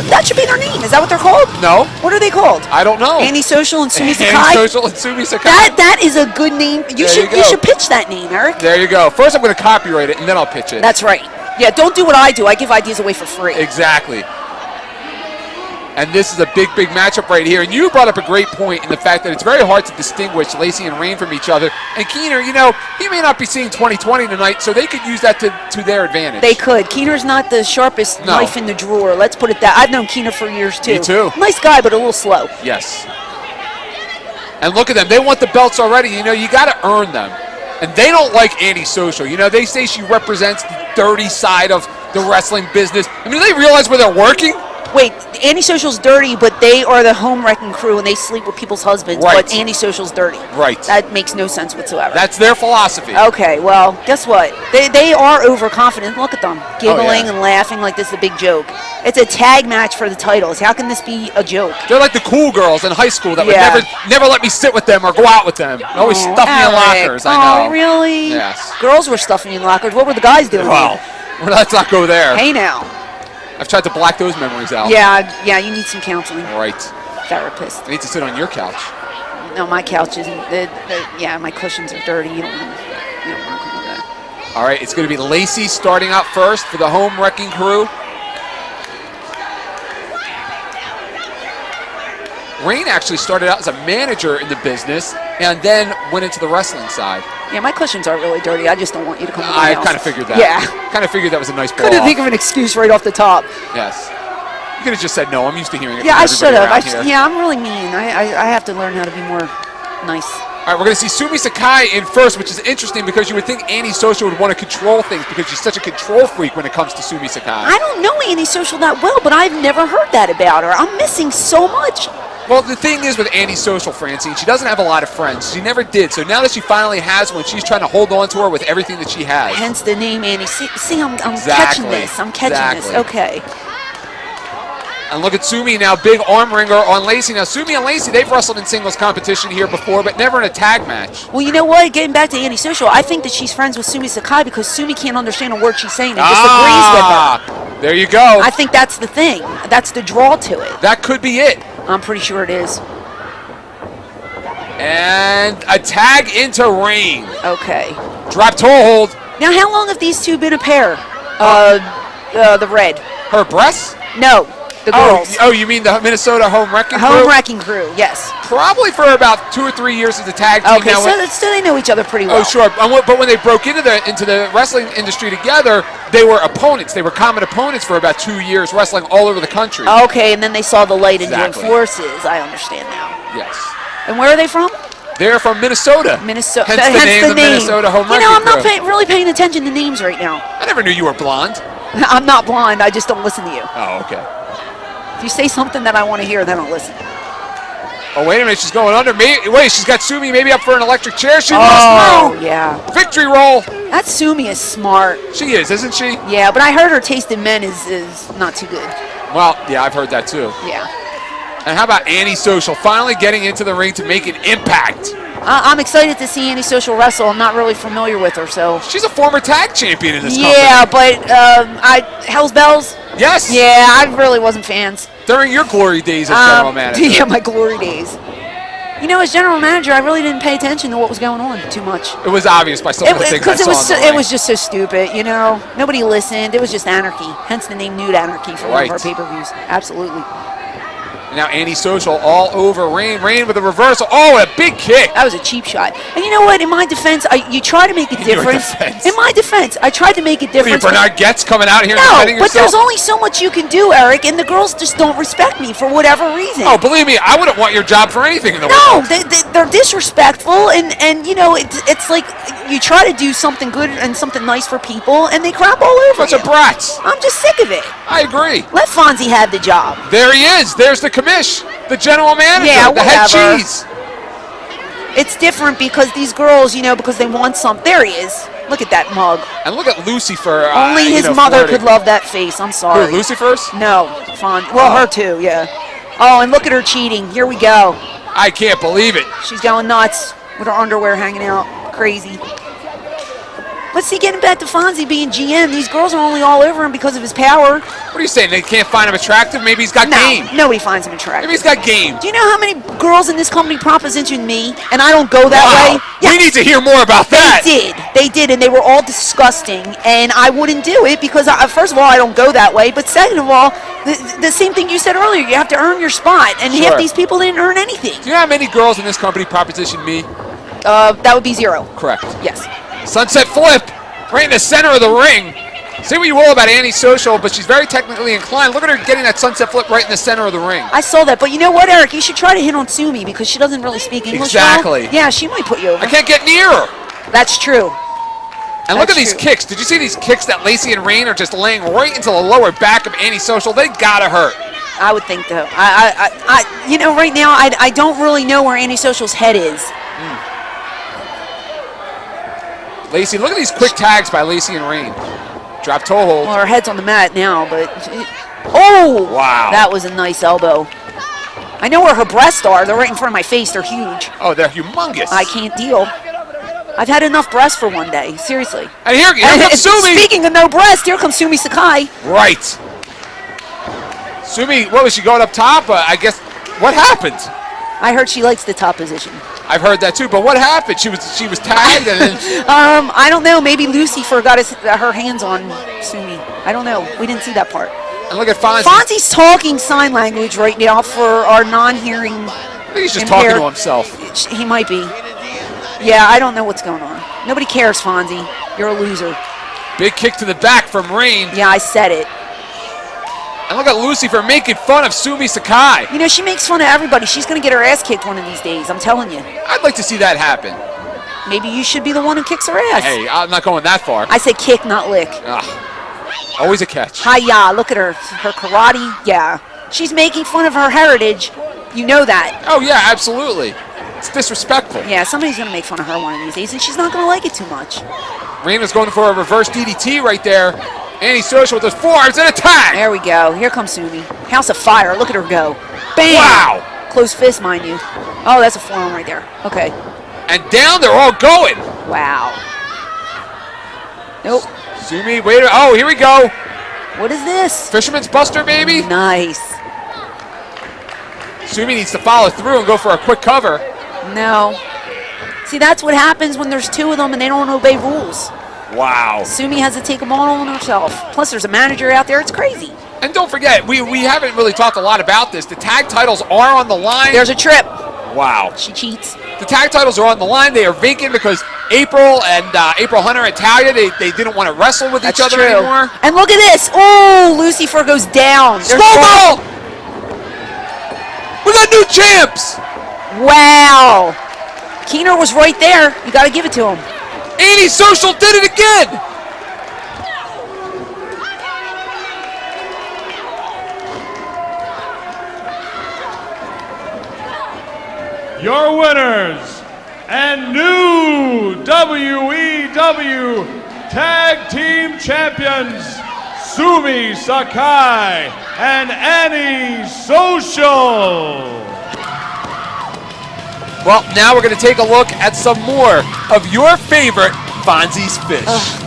Speaker 2: That should be their name. Is that what they're called?
Speaker 1: No.
Speaker 2: What are they called?
Speaker 1: I don't know.
Speaker 2: Antisocial and Sumi Sakai?
Speaker 1: Antisocial and Sumi Sakai.
Speaker 2: That is a good name. You should pitch that name, Eric.
Speaker 1: There you go. First I'm going to copyright it, and then I'll pitch it.
Speaker 2: That's right. Yeah, don't do what I do. I give ideas away for free.
Speaker 1: Exactly. And this is a big, big matchup right here. And you brought up a great point in the fact that it's very hard to distinguish Lacey and Rain from each other. And Keener, you know, he may not be seeing 20/20 tonight, so they could use that to their advantage.
Speaker 2: They could. Keener's not the sharpest knife in the drawer. Let's put it that. I've known Keener for years, too.
Speaker 1: Me too.
Speaker 2: Nice guy, but a little slow.
Speaker 1: Yes. And look at them. They want the belts already. You know, you got to earn them. And they don't like Antisocial. You know, they say she represents the dirty side of the wrestling business. I mean, do they realize where they're working?
Speaker 2: Wait, Antisocial's dirty, but they are the Home Wrecking Crew, and they sleep with people's husbands.
Speaker 1: Right.
Speaker 2: But Antisocial's dirty.
Speaker 1: Right.
Speaker 2: That makes no sense whatsoever.
Speaker 1: That's their philosophy.
Speaker 2: Okay, well, guess what? They are overconfident. Look at them, giggling and laughing like this is a big joke. It's a tag match for the titles. How can this be a joke?
Speaker 1: They're like the cool girls in high school that would never let me sit with them or go out with them. They always stuff me in lockers. I know.
Speaker 2: Oh, really?
Speaker 1: Yes.
Speaker 2: Girls were stuffing in lockers. What were the guys doing?
Speaker 1: Well, let's not go there.
Speaker 2: Hey now.
Speaker 1: I've tried to black those memories out.
Speaker 2: Yeah, you need some counseling.
Speaker 1: Right.
Speaker 2: Therapist.
Speaker 1: I need to sit on your couch.
Speaker 2: No, my couch isn't. My cushions are dirty. You don't want to come with that.
Speaker 1: All right, it's going to be Lacey starting out first for the Home Wrecking Crew. Rain actually started out as a manager in the business and then went into the wrestling side.
Speaker 2: Yeah, my cushions aren't really dirty. I just don't want you to come to my house.
Speaker 1: I kind of figured that.
Speaker 2: Yeah.
Speaker 1: Kind of figured that was a nice blow
Speaker 2: Couldn't
Speaker 1: off.
Speaker 2: think of an excuse right off the top.
Speaker 1: Yes. You could have just said no. I'm used to hearing it
Speaker 2: Yeah,
Speaker 1: from
Speaker 2: I should
Speaker 1: everybody
Speaker 2: have.
Speaker 1: around here.
Speaker 2: Yeah, I'm really mean. I have to learn how to be more nice.
Speaker 1: All right, we're going to see Sumi Sakai in first, which is interesting because you would think Antisocial would want to control things because she's such a control freak when it comes to Sumi Sakai.
Speaker 2: I don't know Antisocial that well, but I've never heard that about her. I'm missing so much.
Speaker 1: Well, the thing is with Antisocial, Francine, she doesn't have a lot of friends. She never did. So now that she finally has one, she's trying to hold on to her with everything that she has.
Speaker 2: Hence the name Annie. See, I'm catching this. I'm catching this. Okay.
Speaker 1: And look at Sumi now, big arm wringer on Lacey. Now, Sumi and Lacey, they've wrestled in singles competition here before, but never in a tag match.
Speaker 2: Well, you know what? Getting back to Antisocial, I think that she's friends with Sumi Sakai because Sumi can't understand a word she's saying and disagrees with her.
Speaker 1: There you go.
Speaker 2: I think that's the thing. That's the draw to it.
Speaker 1: That could be it.
Speaker 2: I'm pretty sure it is.
Speaker 1: And a tag into Rain.
Speaker 2: Okay.
Speaker 1: Drop toe hold.
Speaker 2: Now, how long have these two been a pair? The Red.
Speaker 1: Her breasts?
Speaker 2: No, the girls.
Speaker 1: Oh, you mean the Minnesota Home Wrecking Crew?
Speaker 2: Home Wrecking Crew, yes.
Speaker 1: Probably for about 2 or 3 years as a tag team.
Speaker 2: Okay,
Speaker 1: now,
Speaker 2: so they know each other pretty well.
Speaker 1: Oh, sure. But when they broke into the wrestling industry together, they were opponents. They were common opponents for about 2 years, wrestling all over the country.
Speaker 2: Okay, and then they saw the light and joined
Speaker 1: Exactly.
Speaker 2: forces. I understand now.
Speaker 1: Yes.
Speaker 2: And where are they from?
Speaker 1: They're from Minnesota.
Speaker 2: Minnesota.
Speaker 1: Hence the name, the Minnesota Home Wrecking
Speaker 2: You know, I'm not
Speaker 1: Crew.
Speaker 2: really paying attention to names right now.
Speaker 1: I never knew you were blonde.
Speaker 2: I'm not blind. I just don't listen to you.
Speaker 1: Oh, okay.
Speaker 2: If you say something that I want to hear, then I'll listen.
Speaker 1: Oh, wait a minute. She's going under. Wait, she's got Sumi maybe up for an electric chair. She
Speaker 2: Oh,
Speaker 1: lost through.
Speaker 2: yeah.
Speaker 1: Victory roll.
Speaker 2: That Sumi is smart.
Speaker 1: She is, isn't she?
Speaker 2: Yeah, but I heard her taste in men is not too good.
Speaker 1: Well, yeah, I've heard that too.
Speaker 2: Yeah.
Speaker 1: And how about Antisocial finally getting into the ring to make an impact?
Speaker 2: I'm excited to see Antisocial wrestle. I'm not really familiar with her, so.
Speaker 1: She's a former tag champion in this
Speaker 2: Yeah,
Speaker 1: company.
Speaker 2: but Hell's Bells?
Speaker 1: Yes.
Speaker 2: Yeah, I really wasn't fans.
Speaker 1: During your glory days as general manager.
Speaker 2: Yeah, my glory days. You know, as general manager, I really didn't pay attention to what was going on too much.
Speaker 1: It was obvious by some of the things I
Speaker 2: Because
Speaker 1: saw in the
Speaker 2: it
Speaker 1: ring.
Speaker 2: was just so stupid, you know. Nobody listened. It was just anarchy. Hence the name Nude Anarchy for one of our
Speaker 1: Right.
Speaker 2: pay-per-views. Absolutely.
Speaker 1: Now Antisocial all over Rain. Rain with a reversal. Oh, a big kick.
Speaker 2: That was a cheap shot. And you know what? In my defense, you try to make it
Speaker 1: In your
Speaker 2: different.
Speaker 1: defense.
Speaker 2: In my defense, I tried to make it
Speaker 1: What are you,
Speaker 2: different.
Speaker 1: Bernard Getz coming out here and
Speaker 2: No,
Speaker 1: defending
Speaker 2: but
Speaker 1: yourself?
Speaker 2: there's only so much you can do, Eric, and the girls just don't respect me for whatever reason.
Speaker 1: Oh, believe me, I wouldn't want your job for anything in the
Speaker 2: No,
Speaker 1: world.
Speaker 2: they're disrespectful, and you know, it's like you try to do something good and something nice for people, and they crap all over
Speaker 1: Bunch
Speaker 2: you.
Speaker 1: of brats.
Speaker 2: I'm just sick of it.
Speaker 1: I agree.
Speaker 2: Let Fonzie have the job.
Speaker 1: There he is. There's the commish, the general manager,
Speaker 2: Yeah,
Speaker 1: the head
Speaker 2: whatever.
Speaker 1: cheese.
Speaker 2: It's different because these girls, you know, because they want some. There he is. Look at that mug.
Speaker 1: And look at Lucifer.
Speaker 2: Only his mother could love that face. I'm sorry.
Speaker 1: Who, Lucifer's?
Speaker 2: No, Fonzie. Well, her too, yeah. Oh, and look at her cheating. Here we go.
Speaker 1: I can't believe it.
Speaker 2: She's going nuts with her underwear hanging out. Crazy. But see, getting back to Fonzie being GM, these girls are only all over him because of his power.
Speaker 1: What are you saying? They can't find him attractive? Maybe he's got
Speaker 2: No,
Speaker 1: game.
Speaker 2: nobody finds him attractive.
Speaker 1: Maybe he's got game.
Speaker 2: Do you know how many girls in this company propositioned me, and I don't go that way?
Speaker 1: Wow. We need to hear more about that.
Speaker 2: They did, and they were all disgusting, and I wouldn't do it because, first of all, I don't go that way, but second of all, the same thing you said earlier, you have to earn your spot, and half
Speaker 1: Sure.
Speaker 2: these people didn't earn anything.
Speaker 1: Do you know how many girls in this company propositioned me?
Speaker 2: That would be 0.
Speaker 1: Correct.
Speaker 2: Yes.
Speaker 1: Sunset flip, right in the center of the ring. Say what you will about Antisocial, but she's very technically inclined. Look at her getting that sunset flip right in the center of the ring.
Speaker 2: I saw that, but you know what, Eric? You should try to hit on Sumi because she doesn't really speak English well.
Speaker 1: Exactly.
Speaker 2: Yeah, she might put you over.
Speaker 1: I can't get near her.
Speaker 2: That's true.
Speaker 1: And look at
Speaker 2: That's
Speaker 1: these
Speaker 2: true.
Speaker 1: kicks. Did you see these kicks that Lacey and Rain are just laying right into the lower back of Antisocial? They gotta hurt.
Speaker 2: I would think though. You know, right now I don't really know where Antisocial's head is.
Speaker 1: Lacey, look at these quick tags by Lacey and Rain. Drop toe hold.
Speaker 2: Well, her head's on the mat now, but oh,
Speaker 1: Wow.
Speaker 2: that was a nice elbow. I know where her breasts are. They're right in front of my face. They're huge.
Speaker 1: Oh, they're humongous.
Speaker 2: I can't deal. I've had enough breasts for one day. Seriously.
Speaker 1: And here comes Sumi.
Speaker 2: Speaking of no breast, here comes Sumi Sakai.
Speaker 1: Right. Sumi, what was she going up top? I guess. What happened?
Speaker 2: I heard she likes the top position.
Speaker 1: I've heard that too. But what happened? She was tagged and then.
Speaker 2: I don't know. Maybe Lucifer got her hands on Sumi. I don't know. We didn't see that part.
Speaker 1: And look at Fonzie.
Speaker 2: Fonzie's talking sign language right now for our non-hearing.
Speaker 1: I think he's just
Speaker 2: impaired.
Speaker 1: talking to himself.
Speaker 2: He might be. Yeah, I don't know what's going on. Nobody cares, Fonzie. You're a loser.
Speaker 1: Big kick to the back from Rain.
Speaker 2: Yeah, I said it.
Speaker 1: And look at Lucifer making fun of Sumi Sakai.
Speaker 2: You know, she makes fun of everybody. She's going to get her ass kicked one of these days. I'm telling you.
Speaker 1: I'd like to see that happen.
Speaker 2: Maybe you should be the one who kicks her ass.
Speaker 1: Hey, I'm not going that far.
Speaker 2: I say kick, not lick.
Speaker 1: Always a catch.
Speaker 2: Hi-ya, look at her. Her karate, yeah. She's making fun of her heritage. You know that.
Speaker 1: Oh, yeah, absolutely. It's disrespectful.
Speaker 2: Yeah, somebody's going to make fun of her one of these days, and she's not going to like it too much.
Speaker 1: Rain was going for a reverse DDT right there. Antisocial with those forearms and a tag.
Speaker 2: There we go. Here comes Sumi. House of Fire. Look at her go. Bam!
Speaker 1: Wow.
Speaker 2: Closed fist, mind you. Oh, that's a forearm right there. Okay.
Speaker 1: And down they're all going.
Speaker 2: Wow. Nope.
Speaker 1: Sumi, wait. Oh, here we go.
Speaker 2: What is this?
Speaker 1: Fisherman's Buster, baby.
Speaker 2: Nice.
Speaker 1: Sumi needs to follow through and go for a quick cover.
Speaker 2: No. See, that's what happens when there's two of them and they don't obey rules.
Speaker 1: Wow.
Speaker 2: Sumi has to take them all on herself. Plus, there's a manager out there. It's crazy.
Speaker 1: And don't forget, we haven't really talked a lot about this. The tag titles are on the line.
Speaker 2: There's a trip.
Speaker 1: Wow.
Speaker 2: She cheats.
Speaker 1: The tag titles are on the line. They are vacant because April and April Hunter and Talia, they didn't want to wrestle with each other anymore.
Speaker 2: And look at this. Oh, Lucifer goes down.
Speaker 1: Slow-mo! We got new champs!
Speaker 2: Wow. Keener was right there. You got to give it to him.
Speaker 1: Antisocial did it again!
Speaker 3: Your winners and new WEW Tag Team Champions, Sumi Sakai and Antisocial.
Speaker 1: Well, now we're going to take a look at some more of your favorite Fonzie's Fish.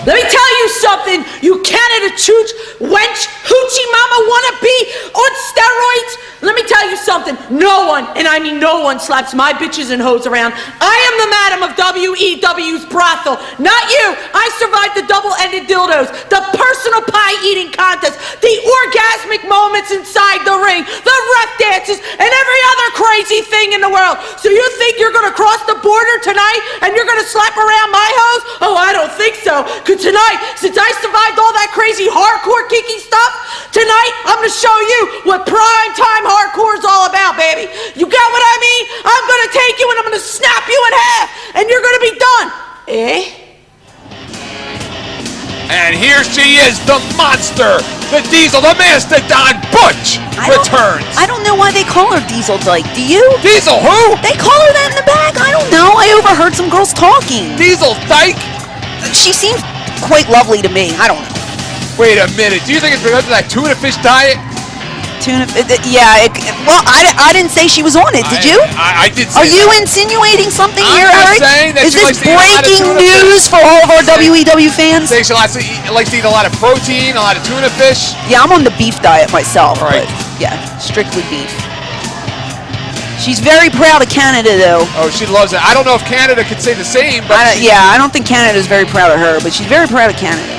Speaker 10: Let me tell you something, you Canada chooch, wench, hoochie mama wannabe on steroids. Let me tell you something, no one, and I mean no one, slaps my bitches and hoes around. I am the madam of WEW's brothel, not you. I survived the double-ended dildos, the personal pie eating contest, the orgasmic moments inside the ring, the ref dances, and every other crazy thing in the world. So you think you're gonna cross the border tonight and you're gonna slap around my hoes? Oh, I don't think so. Cause tonight, since I survived all that crazy hardcore kinky stuff, tonight I'm gonna show you what prime time hardcore is all about, baby. You got what I mean? I'm gonna take you and I'm gonna snap you in half, and you're gonna be done. Eh?
Speaker 1: And here she is, the monster, the Diesel, the Mastodon, Butch returns.
Speaker 2: I don't know why they call her Diesel Dyke. Do you?
Speaker 1: Diesel who?
Speaker 2: They call her that in the back. I don't know. I overheard some girls talking.
Speaker 1: Diesel Dyke?
Speaker 2: She seems quite lovely to me. I don't know.
Speaker 1: Wait a minute. Do you think it's because of that tuna fish diet?
Speaker 2: Yeah. Well, I didn't say she was on it. Did you?
Speaker 1: I did say
Speaker 2: Are you
Speaker 1: that.
Speaker 2: insinuating something
Speaker 1: I'm
Speaker 2: here,
Speaker 1: just
Speaker 2: Eric?
Speaker 1: saying that
Speaker 2: Is
Speaker 1: she
Speaker 2: this
Speaker 1: likes to eat a lot of
Speaker 2: breaking
Speaker 1: tuna
Speaker 2: news
Speaker 1: fish.
Speaker 2: for all of our WEW fans?
Speaker 1: Saying she likes to eat a lot of protein, a lot of tuna fish.
Speaker 2: Yeah, I'm on the beef diet myself.
Speaker 1: Right.
Speaker 2: But yeah, strictly beef. She's very proud of Canada, though.
Speaker 1: Oh, she loves it. I don't know if Canada could say the same, but
Speaker 2: I don't think Canada's very proud of her, but she's very proud of Canada.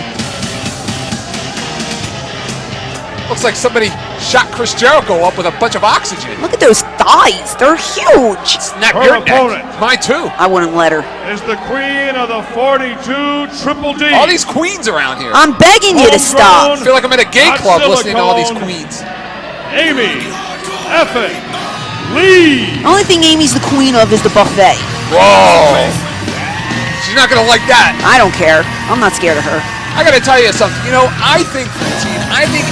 Speaker 1: looks like somebody shot Chris Jericho up with a bunch of oxygen.
Speaker 2: Look at those thighs. They're huge.
Speaker 1: Snap
Speaker 3: Her
Speaker 1: your
Speaker 3: opponent
Speaker 1: neck. Mine too.
Speaker 2: I wouldn't let her.
Speaker 3: is the queen of the 42 Triple D.
Speaker 1: All these queens around here.
Speaker 2: I'm begging you to stop.
Speaker 1: I feel like I'm at a gay
Speaker 3: Hot
Speaker 1: club listening to all these
Speaker 3: silicone.
Speaker 1: queens.
Speaker 3: Amy effing Lee.
Speaker 2: The only thing Amy's the queen of is the buffet.
Speaker 1: Whoa. She's not gonna like that.
Speaker 2: I don't care. I'm not scared of her.
Speaker 1: I gotta tell you something. You know, I think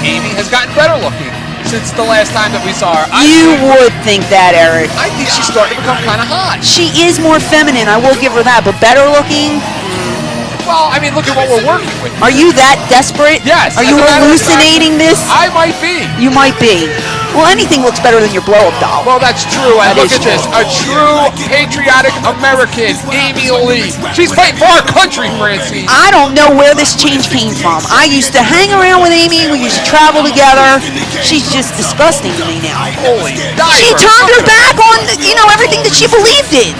Speaker 1: Amy has gotten better looking since the last time that we saw her.
Speaker 2: You would think that, Eric.
Speaker 1: I think she's starting to become kind of hot.
Speaker 2: She is more feminine, I will give her that, but better looking?
Speaker 1: Well, I mean, look at what we're working with.
Speaker 2: Are you that desperate?
Speaker 1: Yes.
Speaker 2: Are you
Speaker 1: as a matter of
Speaker 2: hallucinating
Speaker 1: fact,
Speaker 2: this?
Speaker 1: I might be.
Speaker 2: You might be. Well, anything looks better than your blow-up doll.
Speaker 1: Well, that's true. And
Speaker 2: That
Speaker 1: look
Speaker 2: is
Speaker 1: at this. A true patriotic American, Amy Lee. She's fighting for our country, Francine.
Speaker 2: I don't know where this change came from. I used to hang around with Amy. We used to travel together. She's just disgusting to me now.
Speaker 1: Holy
Speaker 2: She
Speaker 1: diver.
Speaker 2: turned her back on, everything that she believed in.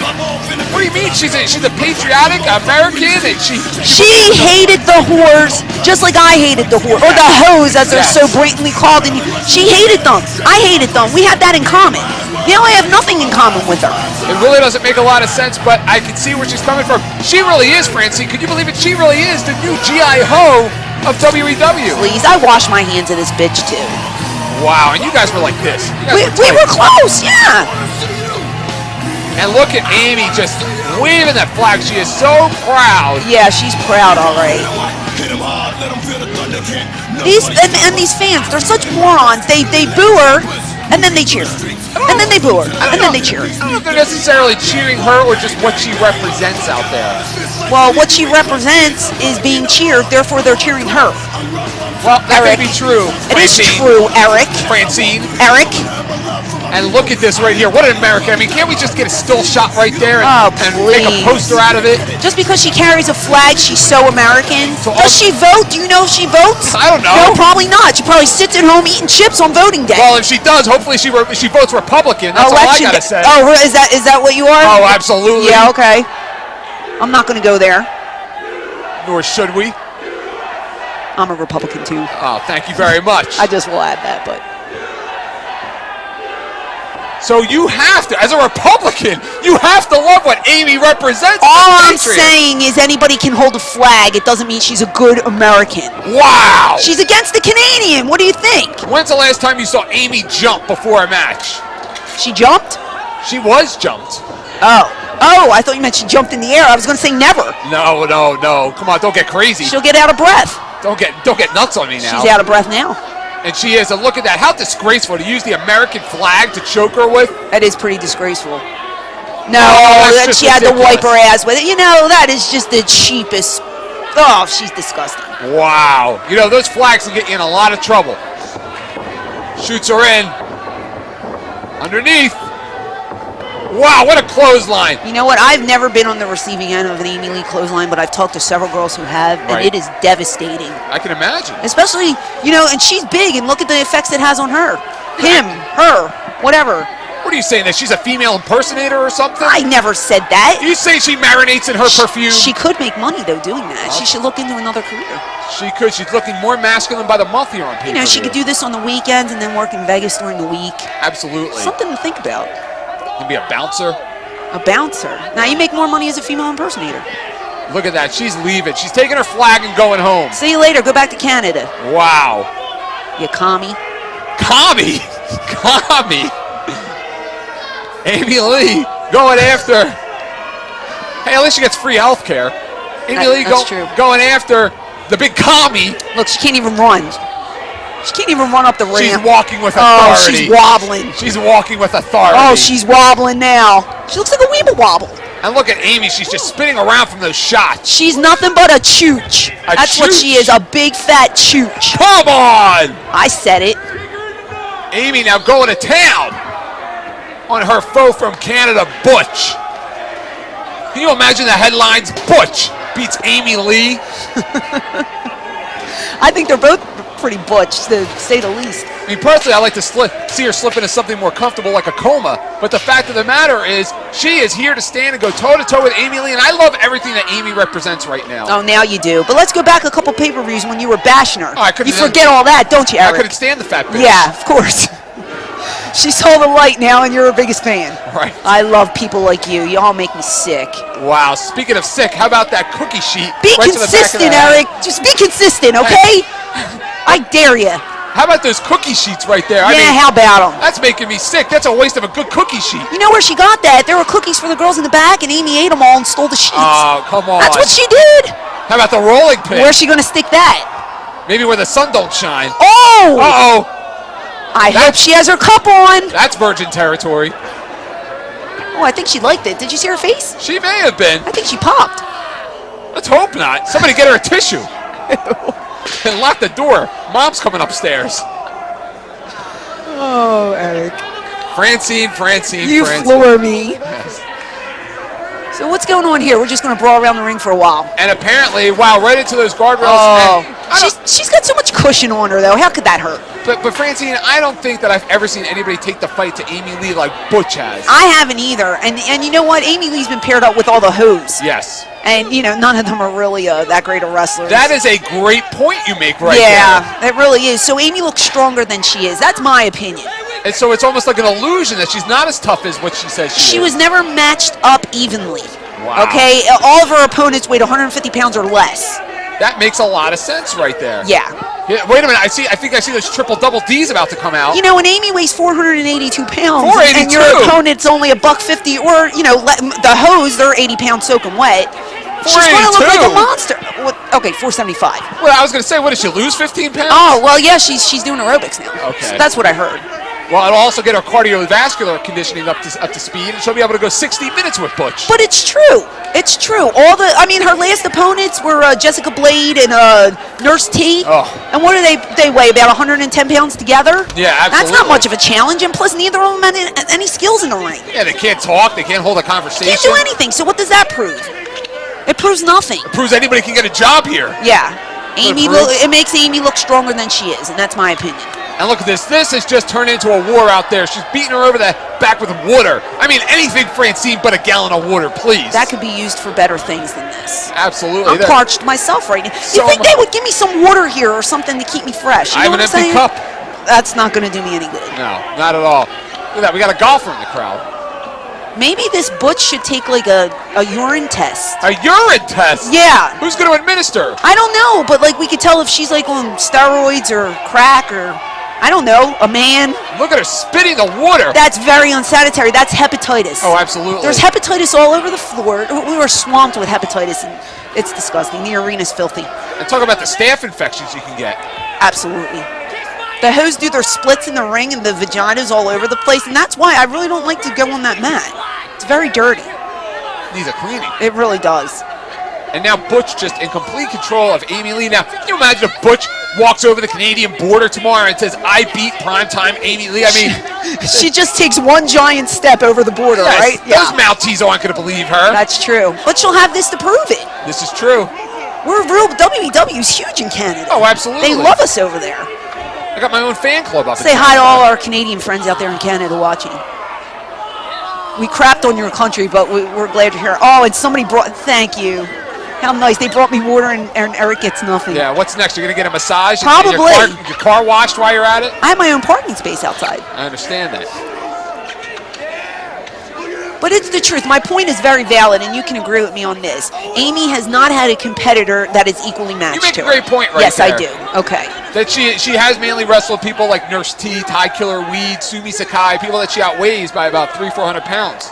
Speaker 1: What do you mean? She's a patriotic American, and
Speaker 2: She hated the whores just like I hated the whore, or the hoes as they're so blatantly called. And she hated them. I hated them. We had that in common. I have nothing in common with her.
Speaker 1: It really doesn't make a lot of sense, but I can see where she's coming from. She really is, Francine. Could you believe it? She really is the new G.I. Ho of WEW.
Speaker 2: Please, I wash my hands of this bitch too.
Speaker 1: Wow, and you guys were like this.
Speaker 2: We were close, yeah.
Speaker 1: And look at Amy just waving that flag. She is so proud.
Speaker 2: Yeah, she's proud, all right. These fans, they're such morons. They boo her, And then they cheer her. And then they boo her. And then they cheer her.
Speaker 1: I don't know if they're necessarily cheering her or just what she represents out there.
Speaker 2: Well, what she represents is being cheered, therefore they're cheering her.
Speaker 1: Well, that
Speaker 2: Eric.
Speaker 1: may be true.
Speaker 2: It is
Speaker 1: Francine.
Speaker 2: true, Eric.
Speaker 1: Francine.
Speaker 2: Eric.
Speaker 1: And look at this right here. What an American. I mean, can't we just get a still shot right there and make a
Speaker 2: please.
Speaker 1: poster out of it?
Speaker 2: Just because she carries a flag, she's so American.
Speaker 1: So
Speaker 2: Does she vote? Do you know if she votes?
Speaker 1: I don't know.
Speaker 2: No, probably not. She probably sits at home eating chips on voting day.
Speaker 1: Well, if she does, hopefully she votes Republican. That's all I
Speaker 2: Election
Speaker 1: gotta
Speaker 2: day.
Speaker 1: say.
Speaker 2: Oh, is that what you are?
Speaker 1: Oh, absolutely.
Speaker 2: Yeah, okay. I'm not going to go there.
Speaker 1: Nor should we.
Speaker 2: I'm a Republican too.
Speaker 1: Oh, thank you very much.
Speaker 2: I just will add that, but.
Speaker 1: So you have to, as a Republican, you have to love what Amy represents.
Speaker 2: All I'm
Speaker 1: Patriot.
Speaker 2: saying is anybody can hold a flag. It doesn't mean she's a good American.
Speaker 1: Wow.
Speaker 2: She's against the Canadian. What do you think?
Speaker 1: When's the last time you saw Amy jump before a match?
Speaker 2: She jumped?
Speaker 1: She was jumped.
Speaker 2: Oh, I thought you meant she jumped in the air. I was going to say never.
Speaker 1: No. Come on, don't get crazy.
Speaker 2: She'll get out of breath.
Speaker 1: Don't get nuts on me now.
Speaker 2: She's out of breath now.
Speaker 1: And she is. And look at that. How disgraceful to use the American flag to choke her with.
Speaker 2: That is pretty disgraceful. No,
Speaker 1: that's just
Speaker 2: she had to wipe
Speaker 1: ridiculous.
Speaker 2: her ass with it. You know, that is just the cheapest. Oh, she's disgusting.
Speaker 1: Wow. You know, those flags can get you in a lot of trouble. Shoots her in. Underneath. Wow, what a clothesline.
Speaker 2: You know what? I've never been on the receiving end of an Amy Lee clothesline, but I've talked to several girls who have, and
Speaker 1: Right.
Speaker 2: it is devastating.
Speaker 1: I can imagine.
Speaker 2: Especially, you know, and she's big, and look at the effects it has on her. Him, her, whatever.
Speaker 1: What are you saying, that she's a female impersonator or something?
Speaker 2: I never said that.
Speaker 1: You say she marinates in her perfume?
Speaker 2: She could make money, though, doing that. She should look into another career.
Speaker 1: She could. She's looking more masculine by the month here on pay-per-view.
Speaker 2: You know, she could do this on the weekends and then work in Vegas during the week.
Speaker 1: Absolutely.
Speaker 2: Something to think about.
Speaker 1: Can be a bouncer.
Speaker 2: A bouncer. Now, you make more money as a female impersonator.
Speaker 1: Look at that. She's leaving. She's taking her flag and going home.
Speaker 2: See you later. Go back to Canada.
Speaker 1: Wow.
Speaker 2: You commie.
Speaker 1: Commie. Commie. Amy Lee going after. Hey, at least she gets free health care. Amy Lee
Speaker 2: That's true.
Speaker 1: going after the big commie.
Speaker 2: Look, she can't even run. She can't even run up the ramp.
Speaker 1: She's walking with
Speaker 2: Oh,
Speaker 1: authority.
Speaker 2: she's wobbling.
Speaker 1: She's walking with authority.
Speaker 2: Oh, she's wobbling now. She looks like a weeble wobble.
Speaker 1: And look at Amy. She's just spinning around from those shots.
Speaker 2: She's nothing but a chooch.
Speaker 1: A
Speaker 2: That's what she
Speaker 1: chooch?
Speaker 2: is, a big fat chooch.
Speaker 1: Come on.
Speaker 2: I said it.
Speaker 1: Amy now going to town on her foe from Canada, Butch. Can you imagine the headlines? Butch beats Amy Lee.
Speaker 2: I think they're both pretty butch, to say the least.
Speaker 1: I mean, personally, I like to see her slip into something more comfortable like a coma. But the fact of the matter is, she is here to stand and go toe-to-toe with Amy Lee, and I love everything that Amy represents right now.
Speaker 2: Oh, now you do. But let's go back a couple pay-per-views when you were bashing her.
Speaker 1: Oh, I couldn't-
Speaker 2: You forget all that, don't you,
Speaker 1: I
Speaker 2: Eric?
Speaker 1: couldn't stand the fat bitch.
Speaker 2: Yeah, of course. She saw the light now, and you're her biggest fan.
Speaker 1: Right.
Speaker 2: I love people like you. Y'all make me sick.
Speaker 1: Wow, speaking of sick, how about that cookie sheet?
Speaker 2: Be
Speaker 1: right to the back of the
Speaker 2: consistent,
Speaker 1: head?
Speaker 2: Eric. Just be consistent, okay? I dare you.
Speaker 1: How about those cookie sheets right there? I
Speaker 2: Yeah,
Speaker 1: mean,
Speaker 2: how about them?
Speaker 1: that's making me sick. That's a waste of a good cookie sheet.
Speaker 2: You know where she got that? There were cookies for the girls in the back, and Amy ate them all and stole the sheets.
Speaker 1: Oh, come on.
Speaker 2: That's what she did.
Speaker 1: How about the rolling pin?
Speaker 2: Where's she going to stick that?
Speaker 1: Maybe where the sun don't shine.
Speaker 2: Oh!
Speaker 1: Uh-oh.
Speaker 2: I hope she has her cup on.
Speaker 1: That's virgin territory.
Speaker 2: Oh, I think she liked it. Did you see her face?
Speaker 1: She may have been.
Speaker 2: I think she popped.
Speaker 1: Let's hope not. Somebody get her a tissue. And lock the door. Mom's coming upstairs.
Speaker 2: Oh, Eric.
Speaker 1: Francine.
Speaker 2: You
Speaker 1: Francine.
Speaker 2: floor me.
Speaker 1: Yes.
Speaker 2: So what's going on here? We're just going to brawl around the ring for a while.
Speaker 1: And apparently, wow, right into those guardrails.
Speaker 2: Oh,
Speaker 1: And I don't-
Speaker 2: she's got so much cushion on her, though. How could that hurt?
Speaker 1: but Francine, I don't think that I've ever seen anybody take the fight to Amy Lee like Butch has.
Speaker 2: I haven't either. And you know what? Amy Lee's been paired up with all the hoes.
Speaker 1: Yes.
Speaker 2: And, you know, none of them are really that great of wrestlers.
Speaker 1: That is a great point you make right
Speaker 2: Yeah, it really is. So Amy looks stronger than she is. That's my opinion.
Speaker 1: there. And so it's almost like an illusion that she's not as tough as what she says she
Speaker 2: She
Speaker 1: is.
Speaker 2: was never matched up evenly.
Speaker 1: Wow.
Speaker 2: Okay? All of her opponents weighed 150 pounds or less.
Speaker 1: That makes a lot of sense right there.
Speaker 2: Yeah.
Speaker 1: Yeah, wait a minute. I think I see those triple double D's about to come out.
Speaker 2: You know, when Amy weighs 482 pounds,
Speaker 1: 482.
Speaker 2: and your opponent's only $150, or, you know, the hose, they're 80 pounds soaking wet. She's going to look like a
Speaker 1: 482.
Speaker 2: monster. Okay, 475.
Speaker 1: Well, I was going to say, what did she lose 15 pounds?
Speaker 2: Oh, well, yeah, she's doing aerobics now.
Speaker 1: Okay.
Speaker 2: So that's what I heard.
Speaker 1: Well, it'll also get her cardiovascular conditioning up to speed, and she'll be able to go 60 minutes with Butch.
Speaker 2: But it's true. It's true. Her last opponents were Jessica Blade and Nurse T.
Speaker 1: Oh.
Speaker 2: And what do they weigh? About 110 pounds together?
Speaker 1: Yeah, absolutely.
Speaker 2: That's not much of a challenge, and plus neither of them had any skills in the ring.
Speaker 1: Yeah, they can't talk. They can't hold a conversation.
Speaker 2: Can't do anything. So what does that prove? It proves nothing.
Speaker 1: It proves anybody can get a job here.
Speaker 2: Yeah. It makes Amy look stronger than she is, and that's my opinion.
Speaker 1: And look at this. This has just turned into a war out there. She's beating her over the back with water. I mean, anything, Francine, but a gallon of water, please.
Speaker 2: That could be used for better things than this.
Speaker 1: Absolutely.
Speaker 2: I'm parched myself right now.
Speaker 1: So
Speaker 2: you think they would give me some water here or something to keep me fresh? You
Speaker 1: I
Speaker 2: know
Speaker 1: have an
Speaker 2: what I'm
Speaker 1: empty
Speaker 2: saying?
Speaker 1: cup.
Speaker 2: That's not going to do me any good.
Speaker 1: No, not at all. Look at that. We got a golfer in the crowd.
Speaker 2: Maybe this Butch should take like a urine test.
Speaker 1: A urine test?
Speaker 2: Yeah.
Speaker 1: Who's going to administer?
Speaker 2: I don't know, but like we could tell if she's like on steroids or crack or I don't know, a man.
Speaker 1: Look at her spitting the water.
Speaker 2: That's very unsanitary. That's hepatitis.
Speaker 1: Oh, absolutely.
Speaker 2: There's hepatitis all over the floor. We were swamped with hepatitis, and it's disgusting. The arena's filthy.
Speaker 1: And talk about the staph infections you can get.
Speaker 2: Absolutely. The hoes do their splits in the ring, and the vaginas all over the place, and that's why I really don't like to go on that mat. It's very dirty.
Speaker 1: Needs a cleaning.
Speaker 2: It really does.
Speaker 1: And now Butch just in complete control of Amy Lee. Now, can you imagine if Butch walks over the Canadian border tomorrow and says, "I beat primetime Amy Lee"? I mean,
Speaker 2: she just takes one giant step over the border,
Speaker 1: yes,
Speaker 2: right?
Speaker 1: Those Maltese aren't going to believe her.
Speaker 2: That's true. But she'll have this to prove it.
Speaker 1: This is true.
Speaker 2: We're real. WEW's huge in Canada.
Speaker 1: Oh, absolutely.
Speaker 2: They love us over there.
Speaker 1: I got my own fan club up
Speaker 2: Say hi to all our Canadian friends out there in Canada watching. We crapped on your country, but we're glad you're here. Oh, and somebody brought. Thank you. How nice. They brought me water, and Eric gets nothing.
Speaker 1: Yeah, what's next? You're going to get a massage?
Speaker 2: Probably.
Speaker 1: And your car washed while you're at it?
Speaker 2: I have my own parking space outside.
Speaker 1: I understand that.
Speaker 2: But it's the truth. My point is very valid, and you can agree with me on this. Amy has not had a competitor that is equally matched to her.
Speaker 1: You make a great point right
Speaker 2: yes,
Speaker 1: there.
Speaker 2: Yes, I do. Okay.
Speaker 1: That she has mainly wrestled people like Nurse T, Ty Killer Weed, Sumi Sakai, people that she outweighs by about 300-400 pounds.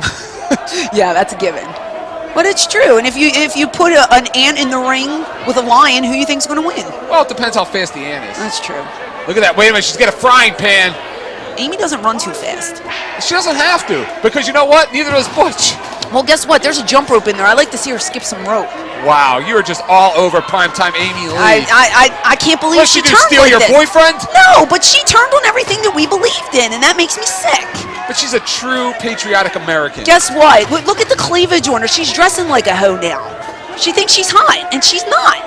Speaker 2: Yeah, that's a given. But it's true, and if you put an ant in the ring with a lion, who you think's going to win?
Speaker 1: Well, it depends how fast the ant is.
Speaker 2: That's true.
Speaker 1: Look at that. Wait a minute. She's got a frying pan.
Speaker 2: Amy doesn't run too fast.
Speaker 1: She doesn't have to, because you know what? Neither does Butch.
Speaker 2: Well, guess what? There's a jump rope in there. I like to see her skip some rope.
Speaker 1: Wow, you are just all over primetime Amy Lee.
Speaker 2: I can't believe
Speaker 1: she
Speaker 2: turned
Speaker 1: steal
Speaker 2: like
Speaker 1: your
Speaker 2: this.
Speaker 1: boyfriend?
Speaker 2: No, but she turned on everything that we believed in, and that makes me sick.
Speaker 1: But she's a true patriotic American.
Speaker 2: Guess what? Look at the cleavage on her. She's dressing like a hoe now. She thinks she's hot, and she's not.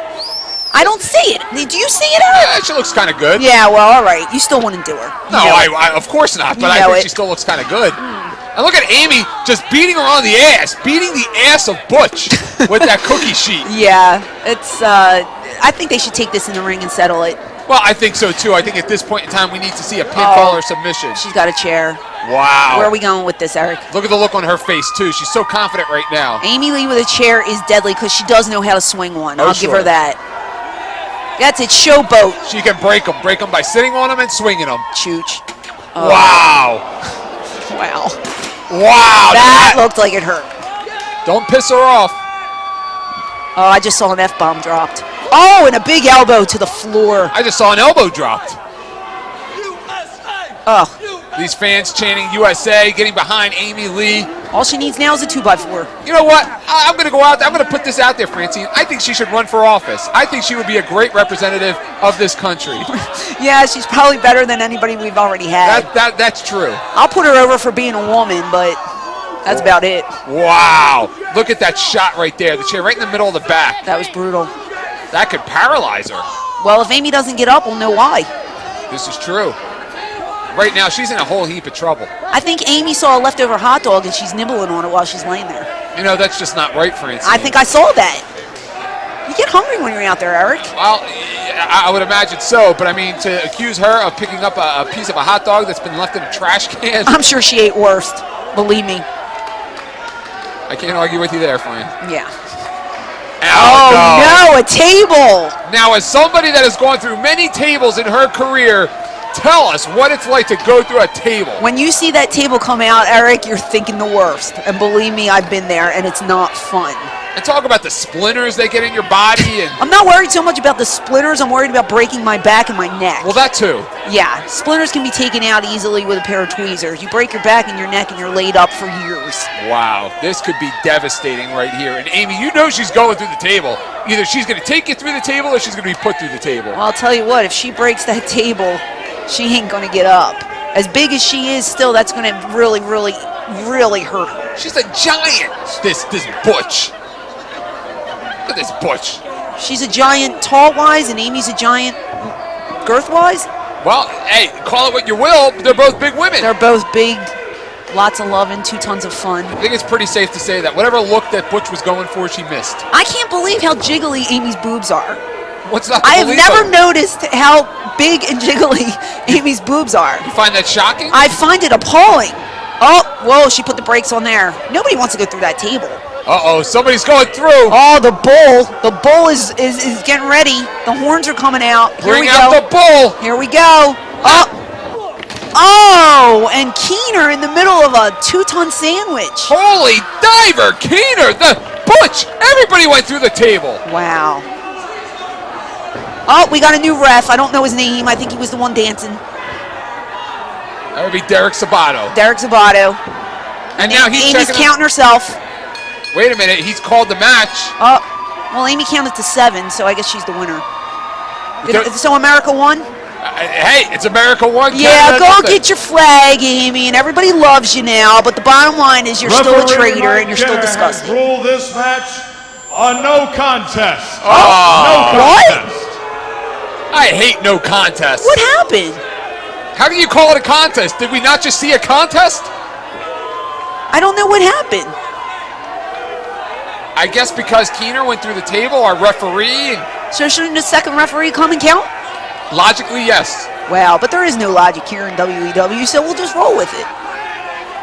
Speaker 2: I don't see it. Do you see it, Eric?
Speaker 1: Yeah, she looks kind of good.
Speaker 2: Yeah, well, all right. You still want to do her.
Speaker 1: No, I of course not, but I think she still looks kind of good. And look at Amy just beating her on the ass, beating the ass of Butch with that cookie sheet.
Speaker 2: Yeah, it's. I think they should take this in the ring and settle it.
Speaker 1: Well, I think so too. I think at this point in time we need to see a pinfall or submission.
Speaker 2: She's got a chair.
Speaker 1: Wow.
Speaker 2: Where are we going with this, Eric?
Speaker 1: Look at the look on her face too. She's so confident right now.
Speaker 2: Amy Lee with a chair is deadly because she does know how to swing one.
Speaker 1: Oh,
Speaker 2: I'll give her that. That's it, showboat.
Speaker 1: She can break them by sitting on them and swinging them.
Speaker 2: Chooch.
Speaker 1: Oh. Wow.
Speaker 2: Wow.
Speaker 1: Wow.
Speaker 2: That looked like it hurt.
Speaker 1: Don't piss her off.
Speaker 2: Oh, I just saw an F-bomb dropped. Oh, and a big elbow to the floor.
Speaker 1: I just saw an elbow dropped.
Speaker 2: Oh.
Speaker 1: These fans chanting USA, getting behind Amy Lee.
Speaker 2: All she needs now is a 2x4.
Speaker 1: You know what? I'm going to go out there. I'm going to put this out there, Francine. I think she should run for office. I think she would be a great representative of this country.
Speaker 2: Yeah, she's probably better than anybody we've already had.
Speaker 1: That's true.
Speaker 2: I'll put her over for being a woman, but that's about it.
Speaker 1: Wow. Look at that shot right there. The chair right in the middle of the back.
Speaker 2: That was brutal.
Speaker 1: That could paralyze her.
Speaker 2: Well, if Amy doesn't get up, we'll know why.
Speaker 1: This is true. Right now, she's in a whole heap of trouble.
Speaker 2: I think Amy saw a leftover hot dog and she's nibbling on it while she's laying there.
Speaker 1: You know, that's just not right, Francine.
Speaker 2: I think I saw that. You get hungry when you're out there, Eric.
Speaker 1: Well, I would imagine so, but I mean, to accuse her of picking up a piece of a hot dog that's been left in a trash can.
Speaker 2: I'm sure she ate worse. Believe me.
Speaker 1: I can't argue with you there, Fran.
Speaker 2: Yeah.
Speaker 1: Oh,
Speaker 2: no, a table.
Speaker 1: Now, as somebody that has gone through many tables in her career, tell us what it's like to go through a table.
Speaker 2: When you see that table come out, Eric, you're thinking the worst. And believe me, I've been there, and it's not fun.
Speaker 1: And talk about the splinters they get in your body. And
Speaker 2: I'm not worried so much about the splinters. I'm worried about breaking my back and my neck.
Speaker 1: well, that too.
Speaker 2: Yeah, splinters can be taken out easily with a pair of tweezers. You break your back and your neck and you're laid up for years.
Speaker 1: Wow, this could be devastating right here. And Amy, you know she's going through the table. Either she's going to take you through the table or she's going to be put through the table.
Speaker 2: Well, I'll tell you what, if she breaks that table, she ain't going to get up. As big as she is still, that's going to really, really, really hurt her.
Speaker 1: She's a giant, this Butch. Look at this Butch.
Speaker 2: She's a giant tall-wise, and Amy's a giant girth-wise.
Speaker 1: Well, hey, call it what you will, but they're both big women.
Speaker 2: They're both big, lots of loving, 2 tons of fun.
Speaker 1: I think it's pretty safe to say that whatever look that Butch was going for, she missed.
Speaker 2: I can't believe how jiggly Amy's boobs are.
Speaker 1: What's not to
Speaker 2: I have
Speaker 1: believe
Speaker 2: never
Speaker 1: of?
Speaker 2: noticed how big and jiggly Amy's boobs are.
Speaker 1: You find that shocking?
Speaker 2: I find it appalling. Oh, whoa, she put the brakes on there. Nobody wants to go through that table.
Speaker 1: Uh-oh, somebody's going through.
Speaker 2: Oh, the bull. The bull is getting ready. The horns are coming out. Here
Speaker 1: Bring
Speaker 2: we
Speaker 1: out
Speaker 2: go.
Speaker 1: the bull.
Speaker 2: Here we go. Oh, and Keener in the middle of a 2-ton sandwich.
Speaker 1: Holy diver, Keener, the Butch. Everybody went through the table.
Speaker 2: Wow. Oh, we got a new ref. I don't know his name. I think he was the one dancing.
Speaker 1: That would be Derek Sabato.
Speaker 2: Derek Zabato.
Speaker 1: And now he's
Speaker 2: Amy's
Speaker 1: checking
Speaker 2: counting herself.
Speaker 1: Wait a minute, he's called the match.
Speaker 2: Oh, well, Amy counted to 7, so I guess she's the winner.
Speaker 1: Don't-
Speaker 2: So America won?
Speaker 1: Hey, it's America 1.
Speaker 2: Yeah,
Speaker 1: Canada
Speaker 2: go
Speaker 1: nothing.
Speaker 2: get your flag, Amy, and everybody loves you now, but the bottom line is you're still a traitor and you're still disgusting.
Speaker 3: Rule this match a no contest.
Speaker 1: Oh.
Speaker 3: No
Speaker 2: What?
Speaker 3: contest.
Speaker 1: I hate no contest.
Speaker 2: What happened?
Speaker 1: How can you call it a contest? Did we not just see a contest?
Speaker 2: I don't know what happened.
Speaker 1: I guess because Keener went through the table, our referee, and
Speaker 2: So shouldn't the second referee come and count?
Speaker 1: logically, yes.
Speaker 2: Well, but there is no logic here in WEW, so we'll just roll with it.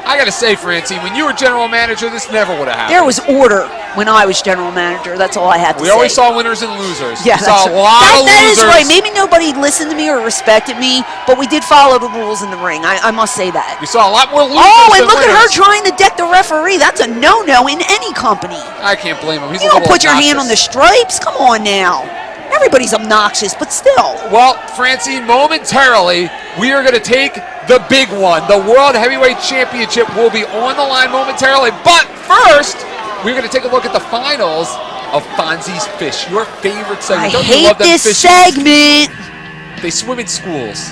Speaker 1: I gotta say, Francine, when you were general manager, this never would have happened.
Speaker 2: There was order when I was general manager. That's all I had to say.
Speaker 1: We always saw winners and losers.
Speaker 2: Yeah,
Speaker 1: we saw
Speaker 2: that's
Speaker 1: a lot of
Speaker 2: that
Speaker 1: losers.
Speaker 2: is right. Maybe nobody listened to me or respected me, but we did follow the rules in the ring. I must say that.
Speaker 1: We saw a lot more losers
Speaker 2: Oh, and
Speaker 1: than
Speaker 2: look at her
Speaker 1: winners.
Speaker 2: trying to deck the referee. That's a no-no in any company.
Speaker 1: I can't blame him. He's
Speaker 2: You
Speaker 1: a
Speaker 2: don't
Speaker 1: little
Speaker 2: put your hand on the
Speaker 1: obnoxious.
Speaker 2: stripes. Come on now. Everybody's obnoxious, but still.
Speaker 1: Well, Francine, momentarily, we are going to take the big one. The World Heavyweight Championship will be on the line momentarily. But first, we're going to take a look at the finals of Fonzie's Fish, your favorite segment.
Speaker 2: I
Speaker 1: Don't you
Speaker 2: hate
Speaker 1: love them
Speaker 2: this
Speaker 1: fishes?
Speaker 2: segment.
Speaker 1: They swim in schools.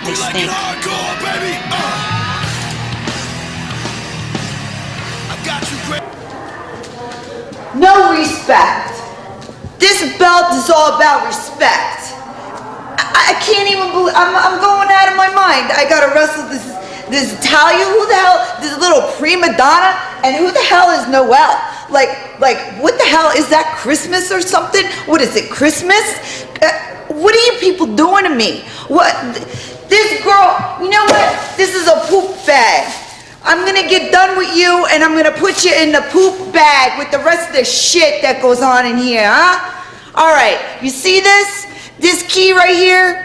Speaker 2: They stink.
Speaker 10: No respect. This belt is all about respect. I can't even believe, I'm going out of my mind. I gotta wrestle this Italian, who the hell, this little prima donna, and who the hell is Noelle? Like, what the hell, is that Christmas or something? What is it, Christmas? What are you people doing to me? What, this girl, you know what? This is a poop bag. I'm gonna get done with you and I'm gonna put you in the poop bag with the rest of the shit that goes on in here, huh? All right, you see this? This key right here?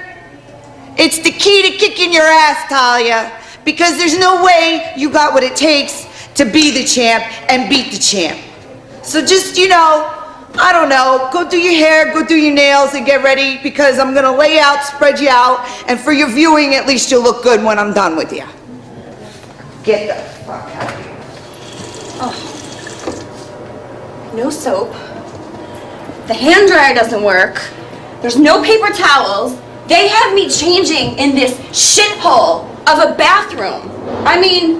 Speaker 10: It's the key to kicking your ass, Talia, because there's no way you got what it takes to be the champ and beat the champ. So just, you know, I don't know, go do your hair, go do your nails and get ready because I'm gonna lay out, spread you out, and for your viewing, at least you'll look good when I'm done with you. Get the fuck out of here.
Speaker 7: Oh. No soap. The hand dryer doesn't work. There's no paper towels. They have me changing in this shithole of a bathroom. I mean,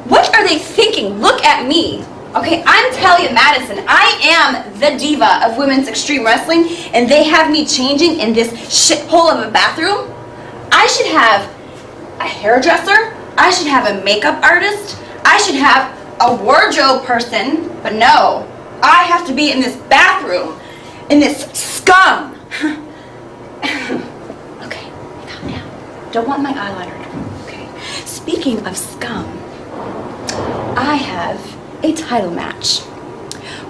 Speaker 7: what are they thinking? Look at me. Okay, I'm Talia Madison. I am the diva of women's extreme wrestling, and they have me changing in this shithole of a bathroom? I should have a hairdresser. I should have a makeup artist. I should have a wardrobe person. But no, I have to be in this bathroom, in this scum. Okay, calm down. Don't want my eyeliner. Okay. Speaking of scum, I have a title match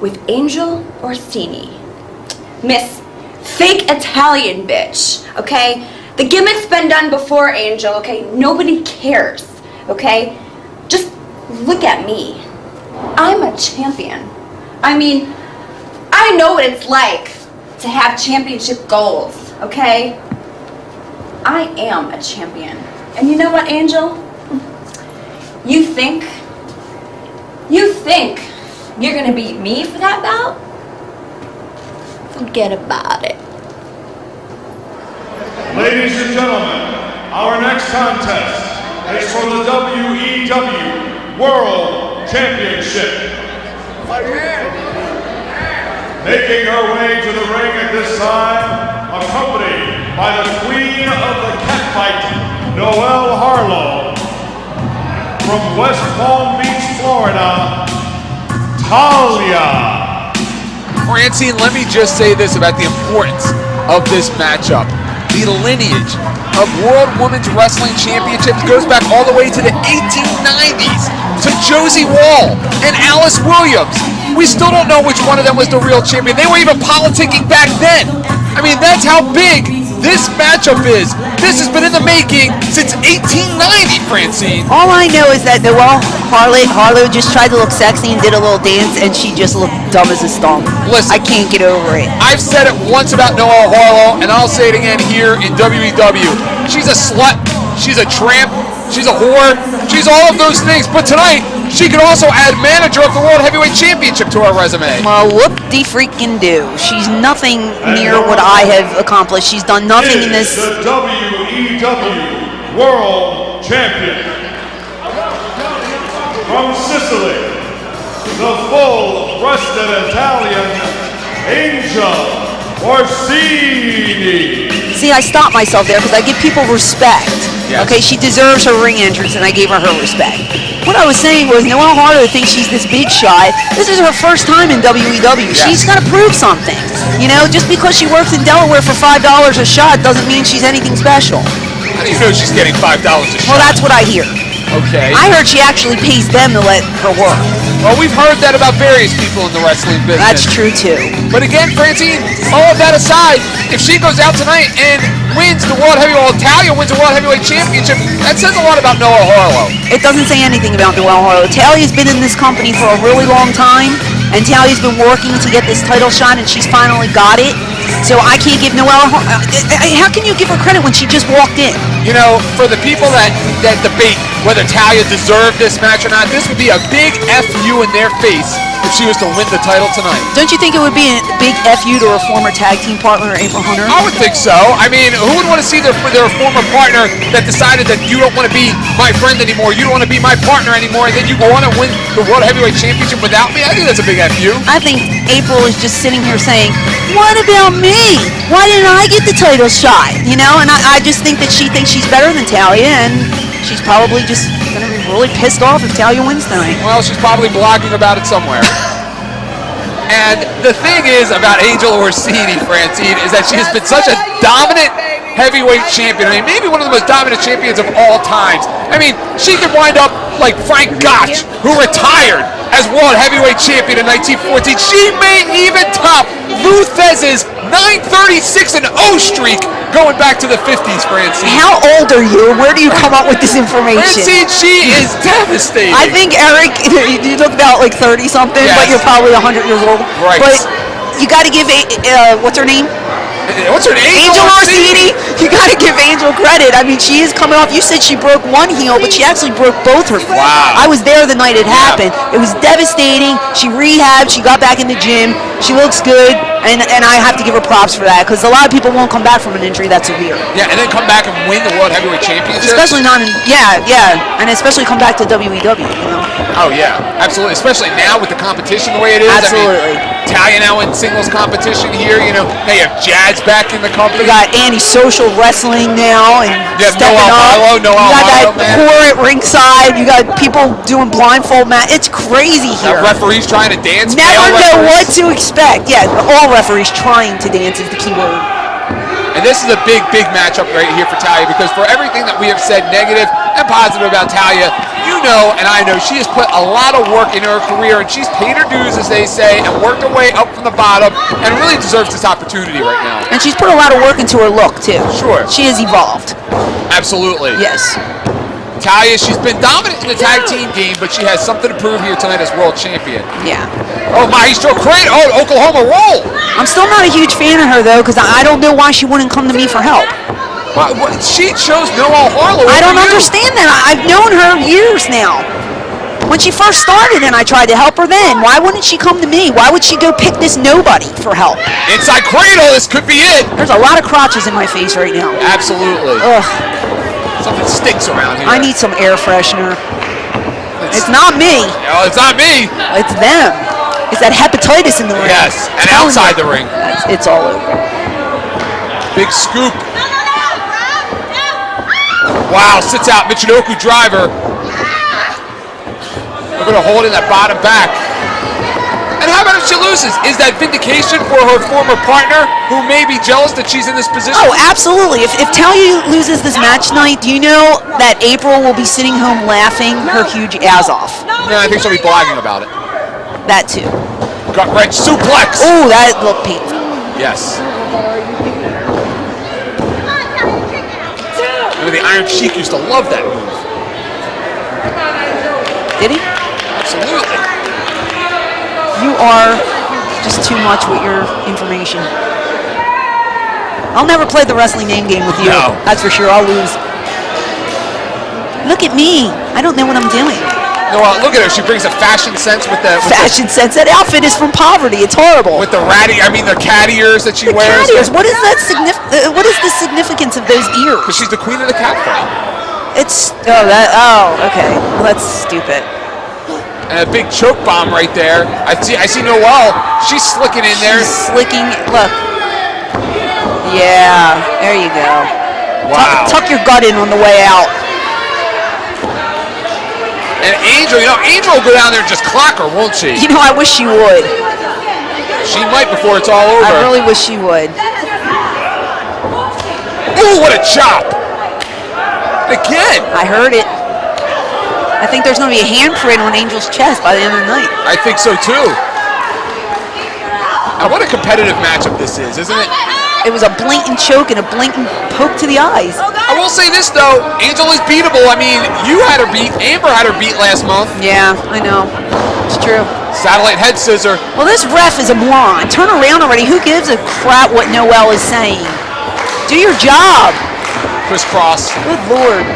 Speaker 7: with Angel Orsini, Miss Fake Italian bitch. Okay, the gimmick's been done before, Angel. Okay, nobody cares. Okay, just look at me. I'm a champion. I mean, I know what it's like to have championship goals, okay? I am a champion. And you know what, Angel? You think you're gonna beat me for that bout? Forget about it.
Speaker 3: Ladies and gentlemen, our next contest is for the WEW World Championship. Making her way to the ring at this time, accompanied by the queen of the catfight, Noelle Harlow. From West Palm Beach, Florida, Talia.
Speaker 1: Francine, let me just say this about the importance of this matchup. The lineage of World Women's Wrestling Championships goes back all the way to the 1890s, to Josie Wall and Alice Williams. We still don't know which one of them was the real champion. They were even politicking back then. I mean, that's how big this matchup is. This has been in the making since 1890, Francine.
Speaker 2: All I know is that Noelle Harlow just tried to look sexy and did a little dance, and she just looked dumb as a stump.
Speaker 1: Listen,
Speaker 2: I can't get over it.
Speaker 1: I've said it once about Noelle Harlow, and I'll say it again here in WEW. She's a slut. She's a tramp. She's a whore. She's all of those things. But tonight, she could also add manager of the World Heavyweight Championship to her resume.
Speaker 2: Well, whoop-de-freaking-do. She's nothing near what I have accomplished. She's done nothing in this.
Speaker 3: The WEW World Champion. From Sicily, the full-breasted Italian, Angel Orsini.
Speaker 2: See, I stopped myself there because I give people respect.
Speaker 1: Yes.
Speaker 2: Okay, she deserves her ring entrance, and I gave her respect. What I was saying was, Noelle Harlow thinks she's this big shot. This is her first time in WEW.
Speaker 1: Yes.
Speaker 2: She's got to prove something. You know, just because she works in Delaware for $5 a shot doesn't mean she's anything special.
Speaker 1: How do you know she's getting $5 a shot?
Speaker 2: Well, that's what I hear.
Speaker 1: Okay.
Speaker 2: I heard she actually pays them to let her work.
Speaker 1: Well, we've heard that about various people in the wrestling business.
Speaker 2: That's true, too.
Speaker 1: But again, Francine, all of that aside, if she goes out tonight and wins the World Heavyweight, well, Talia wins the World Heavyweight Championship, that says a lot about Noelle Harlow.
Speaker 2: It doesn't say anything about Noelle Harlow. Talia's been in this company for a really long time, and Talia's been working to get this title shot, and she's finally got it. So I can't give Noelle. How can you give her credit when she just walked in?
Speaker 1: You know, for the people that debate whether Talia deserved this match or not, this would be a big FU in their face if she was to win the title tonight.
Speaker 2: Don't you think it would be a big FU to her former tag team partner, April Hunter?
Speaker 1: I would think so. I mean, who would want to see their former partner that decided that you don't want to be my friend anymore, you don't want to be my partner anymore, and then you go on and win the World Heavyweight Championship without me? I think that's a big FU.
Speaker 2: I think April is just sitting here saying, what about me? Why didn't I get the title shot? You know, and I just think that she thinks she's better than Talia, and she's probably just going to be really pissed off if Talia wins tonight.
Speaker 1: Well, she's probably blogging about it somewhere. And the thing is about Angel Orsini, Francine, is that she has been such a dominant heavyweight champion. I mean, maybe one of the most dominant champions of all times. I mean, she could wind up like Frank Gotch, who retired as World Heavyweight Champion in 1914. She may even top Lou Thesz's 936-0 streak going back to the 50s, Francine.
Speaker 2: How old are you? Where do you come up with this information?
Speaker 1: Francine, she is devastating.
Speaker 2: I think, Eric, you look about like 30-something,
Speaker 1: Yes.
Speaker 2: but you're probably 100 years old.
Speaker 1: Right.
Speaker 2: But you got to give, what's her name?
Speaker 1: What's her name?
Speaker 2: Angel Orsini. You got to give Angel credit. I mean, she is coming off. You said she broke one heel, but she actually broke both her feet.
Speaker 1: Wow.
Speaker 2: I was there the night it happened. It was devastating. She rehabbed. She got back in the gym. She looks good, and I have to give her props for that because a lot of people won't come back from an injury that severe.
Speaker 1: Yeah, and then come back and win the World Heavyweight Championship.
Speaker 2: Especially not in, and especially come back to WEW, you know?
Speaker 1: Oh, yeah, absolutely. Especially now with the competition the way it is.
Speaker 2: Absolutely.
Speaker 1: I mean, Talia now in singles competition here, you know. Now you have Jazz back in the company.
Speaker 2: We got anti-social wrestling now and
Speaker 1: You have
Speaker 2: stepping
Speaker 1: Noelle
Speaker 2: up.
Speaker 1: Harlow,
Speaker 2: You got that
Speaker 1: man.
Speaker 2: core at ringside. You got people doing blindfold match. It's crazy here.
Speaker 1: Referees trying to dance.
Speaker 2: Never
Speaker 1: male
Speaker 2: know
Speaker 1: referees.
Speaker 2: what to expect. Yeah, all referees trying to dance is the key word.
Speaker 1: And this is a big, big matchup right here for Talia because for everything that we have said negative and positive about Talia, you know and I know she has put a lot of work into her career and she's paid her dues, as they say, and worked her way up from the bottom and really deserves this opportunity right now.
Speaker 2: And she's put a lot of work into her look, too.
Speaker 1: Sure.
Speaker 2: She has evolved.
Speaker 1: Absolutely.
Speaker 2: Yes.
Speaker 1: Talia, she's been dominant in the tag team game, but she has something to prove here tonight as world champion.
Speaker 2: Yeah.
Speaker 1: Oh, Maestro Crane. Oh, Oklahoma roll.
Speaker 2: I'm still not a huge fan of her, though, because I don't know why she wouldn't come to me for help.
Speaker 1: She chose Noelle Harlow.
Speaker 2: I don't understand that. I've known her years now. When she first started and I tried to help her then, why wouldn't she come to me? Why would she go pick this nobody for help?
Speaker 1: Inside cradle, this could be it.
Speaker 2: There's a lot of crotches in my face right now.
Speaker 1: Absolutely.
Speaker 2: Ugh.
Speaker 1: Something stinks around here.
Speaker 2: I need some air freshener. It's not me.
Speaker 1: No, it's not me.
Speaker 2: It's them. It's that hepatitis in the ring.
Speaker 1: Yes, and outside the ring.
Speaker 2: It's all over.
Speaker 1: Big scoop. Wow, sits out Michinoku driver. They're going to hold in that bottom back. And how about if she loses? Is that vindication for her former partner who may be jealous that she's in this position?
Speaker 2: Oh, absolutely. If Talia loses this match tonight, do you know that April will be sitting home laughing her huge ass off?
Speaker 1: No, I think she'll be blagging about it.
Speaker 2: That too.
Speaker 1: Gut wrench suplex.
Speaker 2: Oh, that looked painful.
Speaker 1: Yes. Remember the Iron Sheik used to love that move.
Speaker 2: Did he?
Speaker 1: Absolutely.
Speaker 2: You are just too much with your information. I'll never play the wrestling name game with you.
Speaker 1: No.
Speaker 2: That's for sure. I'll lose. Look at me. I don't know what I'm doing.
Speaker 1: No, look at her. She brings a fashion sense with the
Speaker 2: Fashion sense. That outfit is from poverty. It's horrible.
Speaker 1: with the the cat ears that she
Speaker 2: The
Speaker 1: wears.
Speaker 2: cat ears. What is that what is the significance of those ears?
Speaker 1: Because she's the queen of the cat fight.
Speaker 2: It's okay. Well, that's stupid.
Speaker 1: And a big choke bomb right there. I see Noelle. She's slicking in there.
Speaker 2: She's slicking. Look. Yeah. There you go.
Speaker 1: Wow.
Speaker 2: Tuck your gut in on the way out.
Speaker 1: And Angel, Angel will go down there and just clock her, won't she?
Speaker 2: You know, I wish she would.
Speaker 1: She might before it's all over.
Speaker 2: I really wish she would.
Speaker 1: Ooh, what a chop! Again.
Speaker 2: I heard it. I think there's going to be a handprint on Angel's chest by the end of the night.
Speaker 1: I think so too. Now, what a competitive matchup this is, isn't it?
Speaker 2: It was a blatant choke and a blatant poke to the eyes.
Speaker 1: I will say this though, Angel is beatable. I mean, you had her beat, Amber had her beat last month.
Speaker 2: Yeah, I know. It's true.
Speaker 1: Satellite head scissor.
Speaker 2: Well, this ref is a moron. Turn around already. Who gives a crap what Noelle is saying? Do your job.
Speaker 1: Crisscross.
Speaker 2: Good Lord.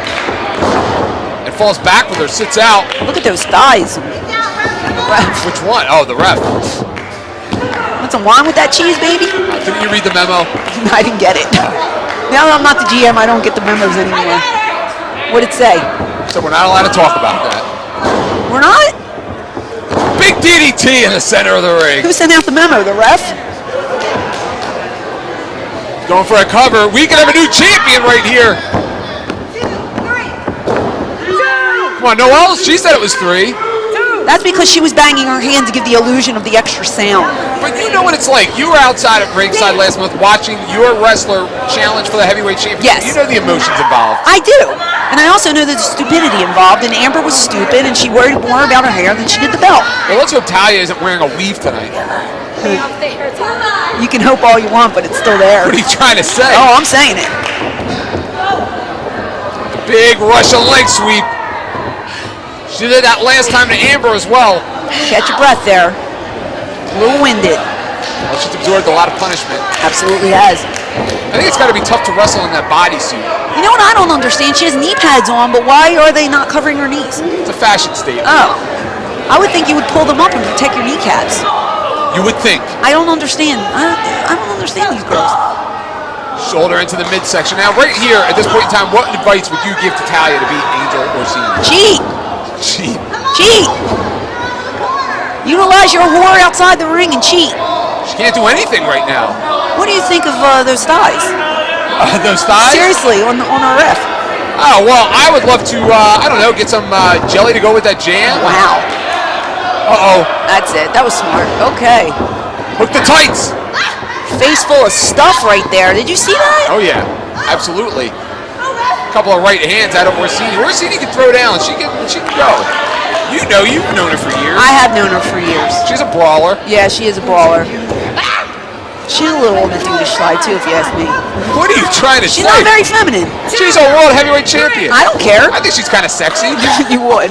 Speaker 1: And falls back with her, sits out.
Speaker 2: Look at those thighs. Ref.
Speaker 1: Which one? Oh, the ref.
Speaker 2: Want some wine with that cheese, baby?
Speaker 1: Didn't you read the memo?
Speaker 2: I didn't get it. Now that I'm not the GM, I don't get the memos anymore. What'd it say?
Speaker 1: So we're not allowed to talk about that.
Speaker 2: We're not?
Speaker 1: Big DDT in the center of the ring.
Speaker 2: Who sent out the memo? The ref?
Speaker 1: Going for a cover. We can have a new champion right here. Come on, Noelle, she said it was 3.
Speaker 2: That's because she was banging her hand to give the illusion of the extra sound.
Speaker 1: But you know what it's like. You were outside at ringside last month watching your wrestler challenge for the heavyweight championship.
Speaker 2: Yes.
Speaker 1: You know the emotions involved.
Speaker 2: I do. And I also know the stupidity involved, and Amber was stupid, and she worried more about her hair than she did the belt.
Speaker 1: Well, let's hope Talia isn't wearing a weave tonight.
Speaker 2: You can hope all you want, but it's still there.
Speaker 1: What are you trying to say?
Speaker 2: Oh, I'm saying it.
Speaker 1: Big Russian leg sweep. She did that last time to Amber as well.
Speaker 2: Catch your breath there. A little winded.
Speaker 1: Well, she's absorbed a lot of punishment.
Speaker 2: Absolutely has.
Speaker 1: I think it's got to be tough to wrestle in that bodysuit.
Speaker 2: You know what I don't understand? She has knee pads on, but why are they not covering her knees?
Speaker 1: It's a fashion statement.
Speaker 2: Oh. I would think you would pull them up and protect your kneecaps.
Speaker 1: You would think.
Speaker 2: I don't understand. I don't understand these girls.
Speaker 1: Shoulder into the midsection. Now, right here, at this point in time, what advice would you give to Talia to beat Angel Orsini?
Speaker 2: Cheat.
Speaker 1: Cheat.
Speaker 2: Cheat. Utilize your whore outside the ring and cheat.
Speaker 1: She can't do anything right now.
Speaker 2: What do you think of those thighs?
Speaker 1: Those thighs?
Speaker 2: Seriously, on our ref.
Speaker 1: Oh, well, I would love to, I don't know, get some jelly to go with that jam.
Speaker 2: Wow.
Speaker 1: Uh-oh.
Speaker 2: That's it. That was smart. Okay.
Speaker 1: Hook the tights.
Speaker 2: Face full of stuff right there. Did you see that?
Speaker 1: Oh, yeah. Absolutely. A couple of right hands out of Orsini. Orsini can throw down. She can go. You know, you've known her for years.
Speaker 2: I have known her for years.
Speaker 1: She's a brawler.
Speaker 2: Yeah, she is a brawler. She's a little on the dudish side too, if you ask me.
Speaker 1: What are you trying to
Speaker 2: She's
Speaker 1: say?
Speaker 2: not very feminine.
Speaker 1: She's a world heavyweight champion.
Speaker 2: I don't care.
Speaker 1: I think she's kind of sexy.
Speaker 2: You would.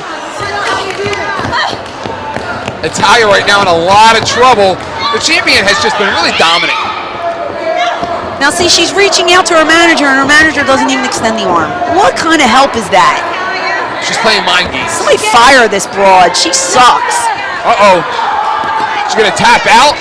Speaker 1: Natalia right now in a lot of trouble. The champion has just been really dominant.
Speaker 2: Now see, she's reaching out to her manager, and her manager doesn't even extend the arm. What kind of help is that?
Speaker 1: She's playing mind games.
Speaker 2: Somebody fire this broad. She sucks.
Speaker 1: Uh-oh. She's gonna tap out?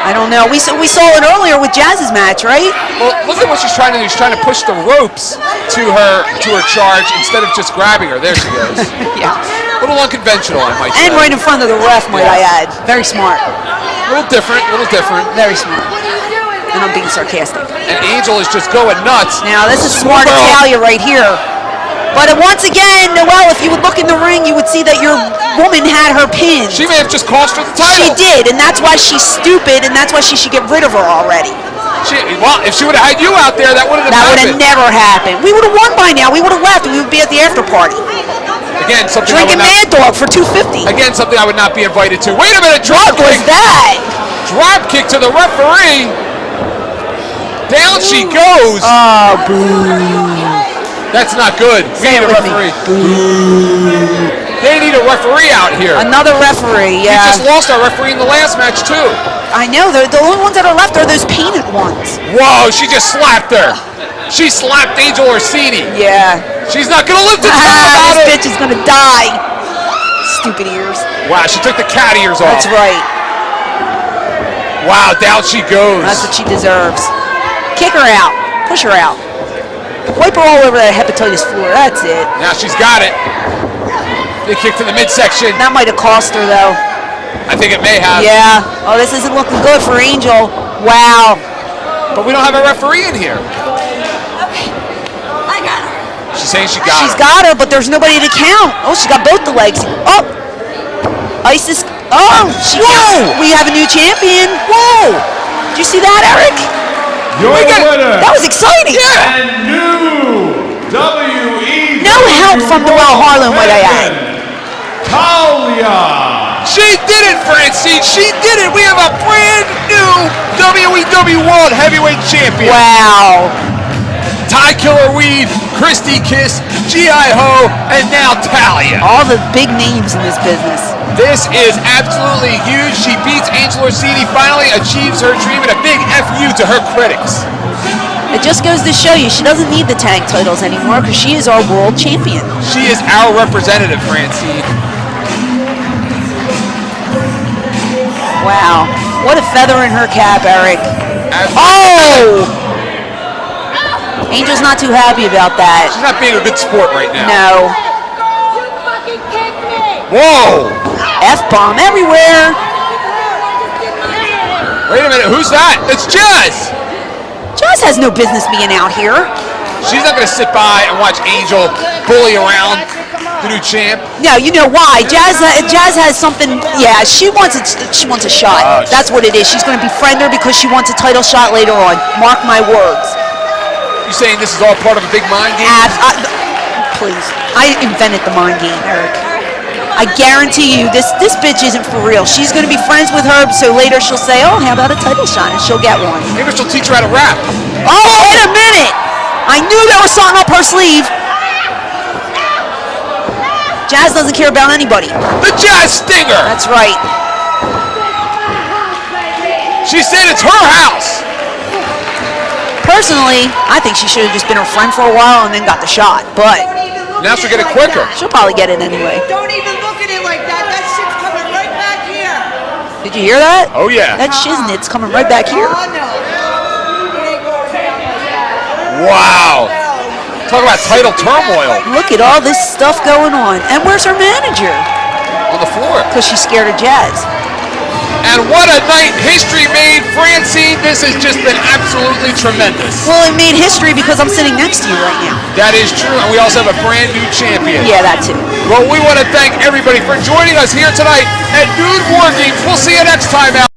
Speaker 2: I don't know. We saw it earlier with Jazz's match, right?
Speaker 1: Well, look at what she's trying to do. She's trying to push the ropes to her charge instead of just grabbing her. There she goes.
Speaker 2: Yeah.
Speaker 1: A little unconventional, I might say.
Speaker 2: And right in front of the ref, might I add. Very smart.
Speaker 1: A little different,
Speaker 2: Very smart. And I'm being sarcastic.
Speaker 1: And Angel is just going nuts.
Speaker 2: Now, this is smart Natalia right here. But once again, Noelle, if you would look in the ring, you would see that your woman had her pinned.
Speaker 1: She may have just cost her the title.
Speaker 2: She did, and that's why she's stupid, and that's why she should get rid of her already.
Speaker 1: Well, if she would have had you out there, that wouldn't have happened.
Speaker 2: That would have never happened. We would have won by now. We would have left, and we would be at the after party.
Speaker 1: Again, something
Speaker 2: Drinking Mad Dog for $2.50.
Speaker 1: Again, something I would not be invited to. Wait a minute, drop
Speaker 2: What was
Speaker 1: kick.
Speaker 2: that?
Speaker 1: Drop kick to the referee. Down she goes.
Speaker 2: Oh, boo.
Speaker 1: That's not good. We need a referee. They need a referee out here.
Speaker 2: Another referee, yeah.
Speaker 1: We just lost our referee in the last match, too.
Speaker 2: I know. The only ones that are left are those painted ones.
Speaker 1: Whoa, she just slapped her. She slapped Angel Orsini.
Speaker 2: Yeah.
Speaker 1: She's not going to live to talk about
Speaker 2: This
Speaker 1: it.
Speaker 2: bitch is going to die. Stupid ears.
Speaker 1: Wow, she took the cat ears off.
Speaker 2: That's right.
Speaker 1: Wow, down she goes.
Speaker 2: That's what she deserves. Kick her out. Push her out. Wipe her all over that hepatitis floor. That's it.
Speaker 1: Now she's got it. Big kick to the midsection.
Speaker 2: That might have cost her, though.
Speaker 1: I think it may have.
Speaker 2: Yeah. Oh, this isn't looking good for Angel. Wow.
Speaker 1: But we don't have a referee in here.
Speaker 8: I got her.
Speaker 1: She's saying she got
Speaker 2: She's
Speaker 1: her.
Speaker 2: got her, but there's nobody to count. Oh, she got both the legs. Oh. Isis. Oh,
Speaker 1: Whoa.
Speaker 2: We have a new champion. Whoa. Did you see that, Eric?
Speaker 3: Your winner.
Speaker 2: That was exciting.
Speaker 1: Yeah.
Speaker 3: And new WWE.
Speaker 2: No help from Noelle Harlan, might I add.
Speaker 3: Talia.
Speaker 1: She did it, Francine. She did it. We have a brand new WWE World Heavyweight Champion.
Speaker 2: Wow.
Speaker 1: Ty Killer Weed, Christy Kiss, G.I. Ho, and now Talia.
Speaker 2: All the big names in this business.
Speaker 1: This is absolutely huge. She beats Angel Orsini, finally achieves her dream, and a big FU to her critics.
Speaker 2: It just goes to show you she doesn't need the tag titles anymore because she is our world champion.
Speaker 1: She is our representative, Francine.
Speaker 2: Wow. What a feather in her cap, Eric.
Speaker 1: Oh!
Speaker 2: Angel's not too happy about that.
Speaker 1: She's not being a good sport right now.
Speaker 2: No.
Speaker 8: You fucking kicked me.
Speaker 1: Whoa!
Speaker 2: F-bomb everywhere.
Speaker 1: Wait a minute, who's that? It's Jazz!
Speaker 2: Jazz has no business being out here.
Speaker 1: She's not going to sit by and watch Angel bully around the new champ.
Speaker 2: No, you know why? Jazz has something. Yeah, she wants a shot. That's what it is. She's going to befriend her because she wants a title shot later on. Mark my words.
Speaker 1: You saying this is all part of a big mind game?
Speaker 2: Please, I invented the mind game, Eric. I guarantee you, this bitch isn't for real. She's going to be friends with her, so later she'll say, "Oh, how about a title shot?" and she'll get one.
Speaker 1: Maybe she'll teach her how to rap.
Speaker 2: Oh, wait a minute! I knew there was something up her sleeve. Jazz doesn't care about anybody.
Speaker 1: The Jazz Stinger!
Speaker 2: That's right.
Speaker 1: She said it's her house.
Speaker 2: Personally, I think she should have just been her friend for a while and then got the shot, but
Speaker 1: Now she'll get it quicker.
Speaker 2: she'll probably get it anyway.
Speaker 10: Don't even look at it like that. That shit's coming right back here.
Speaker 2: Did you hear that?
Speaker 1: Oh, yeah.
Speaker 2: That shiznit's coming right back here.
Speaker 10: Oh, no. It ain't going down like that.
Speaker 1: Wow. Talk about title turmoil
Speaker 2: Look at all this stuff going on. And where's her manager?
Speaker 1: on the floor.
Speaker 2: Because she's scared of Jazz.
Speaker 1: And what a night history made, Francine. This has just been absolutely tremendous.
Speaker 2: Well, it made history because I'm sitting next to you right now.
Speaker 1: That is true, and we also have a brand new champion.
Speaker 2: Yeah, that too.
Speaker 1: Well, we want to thank everybody for joining us here tonight at Nude War Games. We'll see you next time out.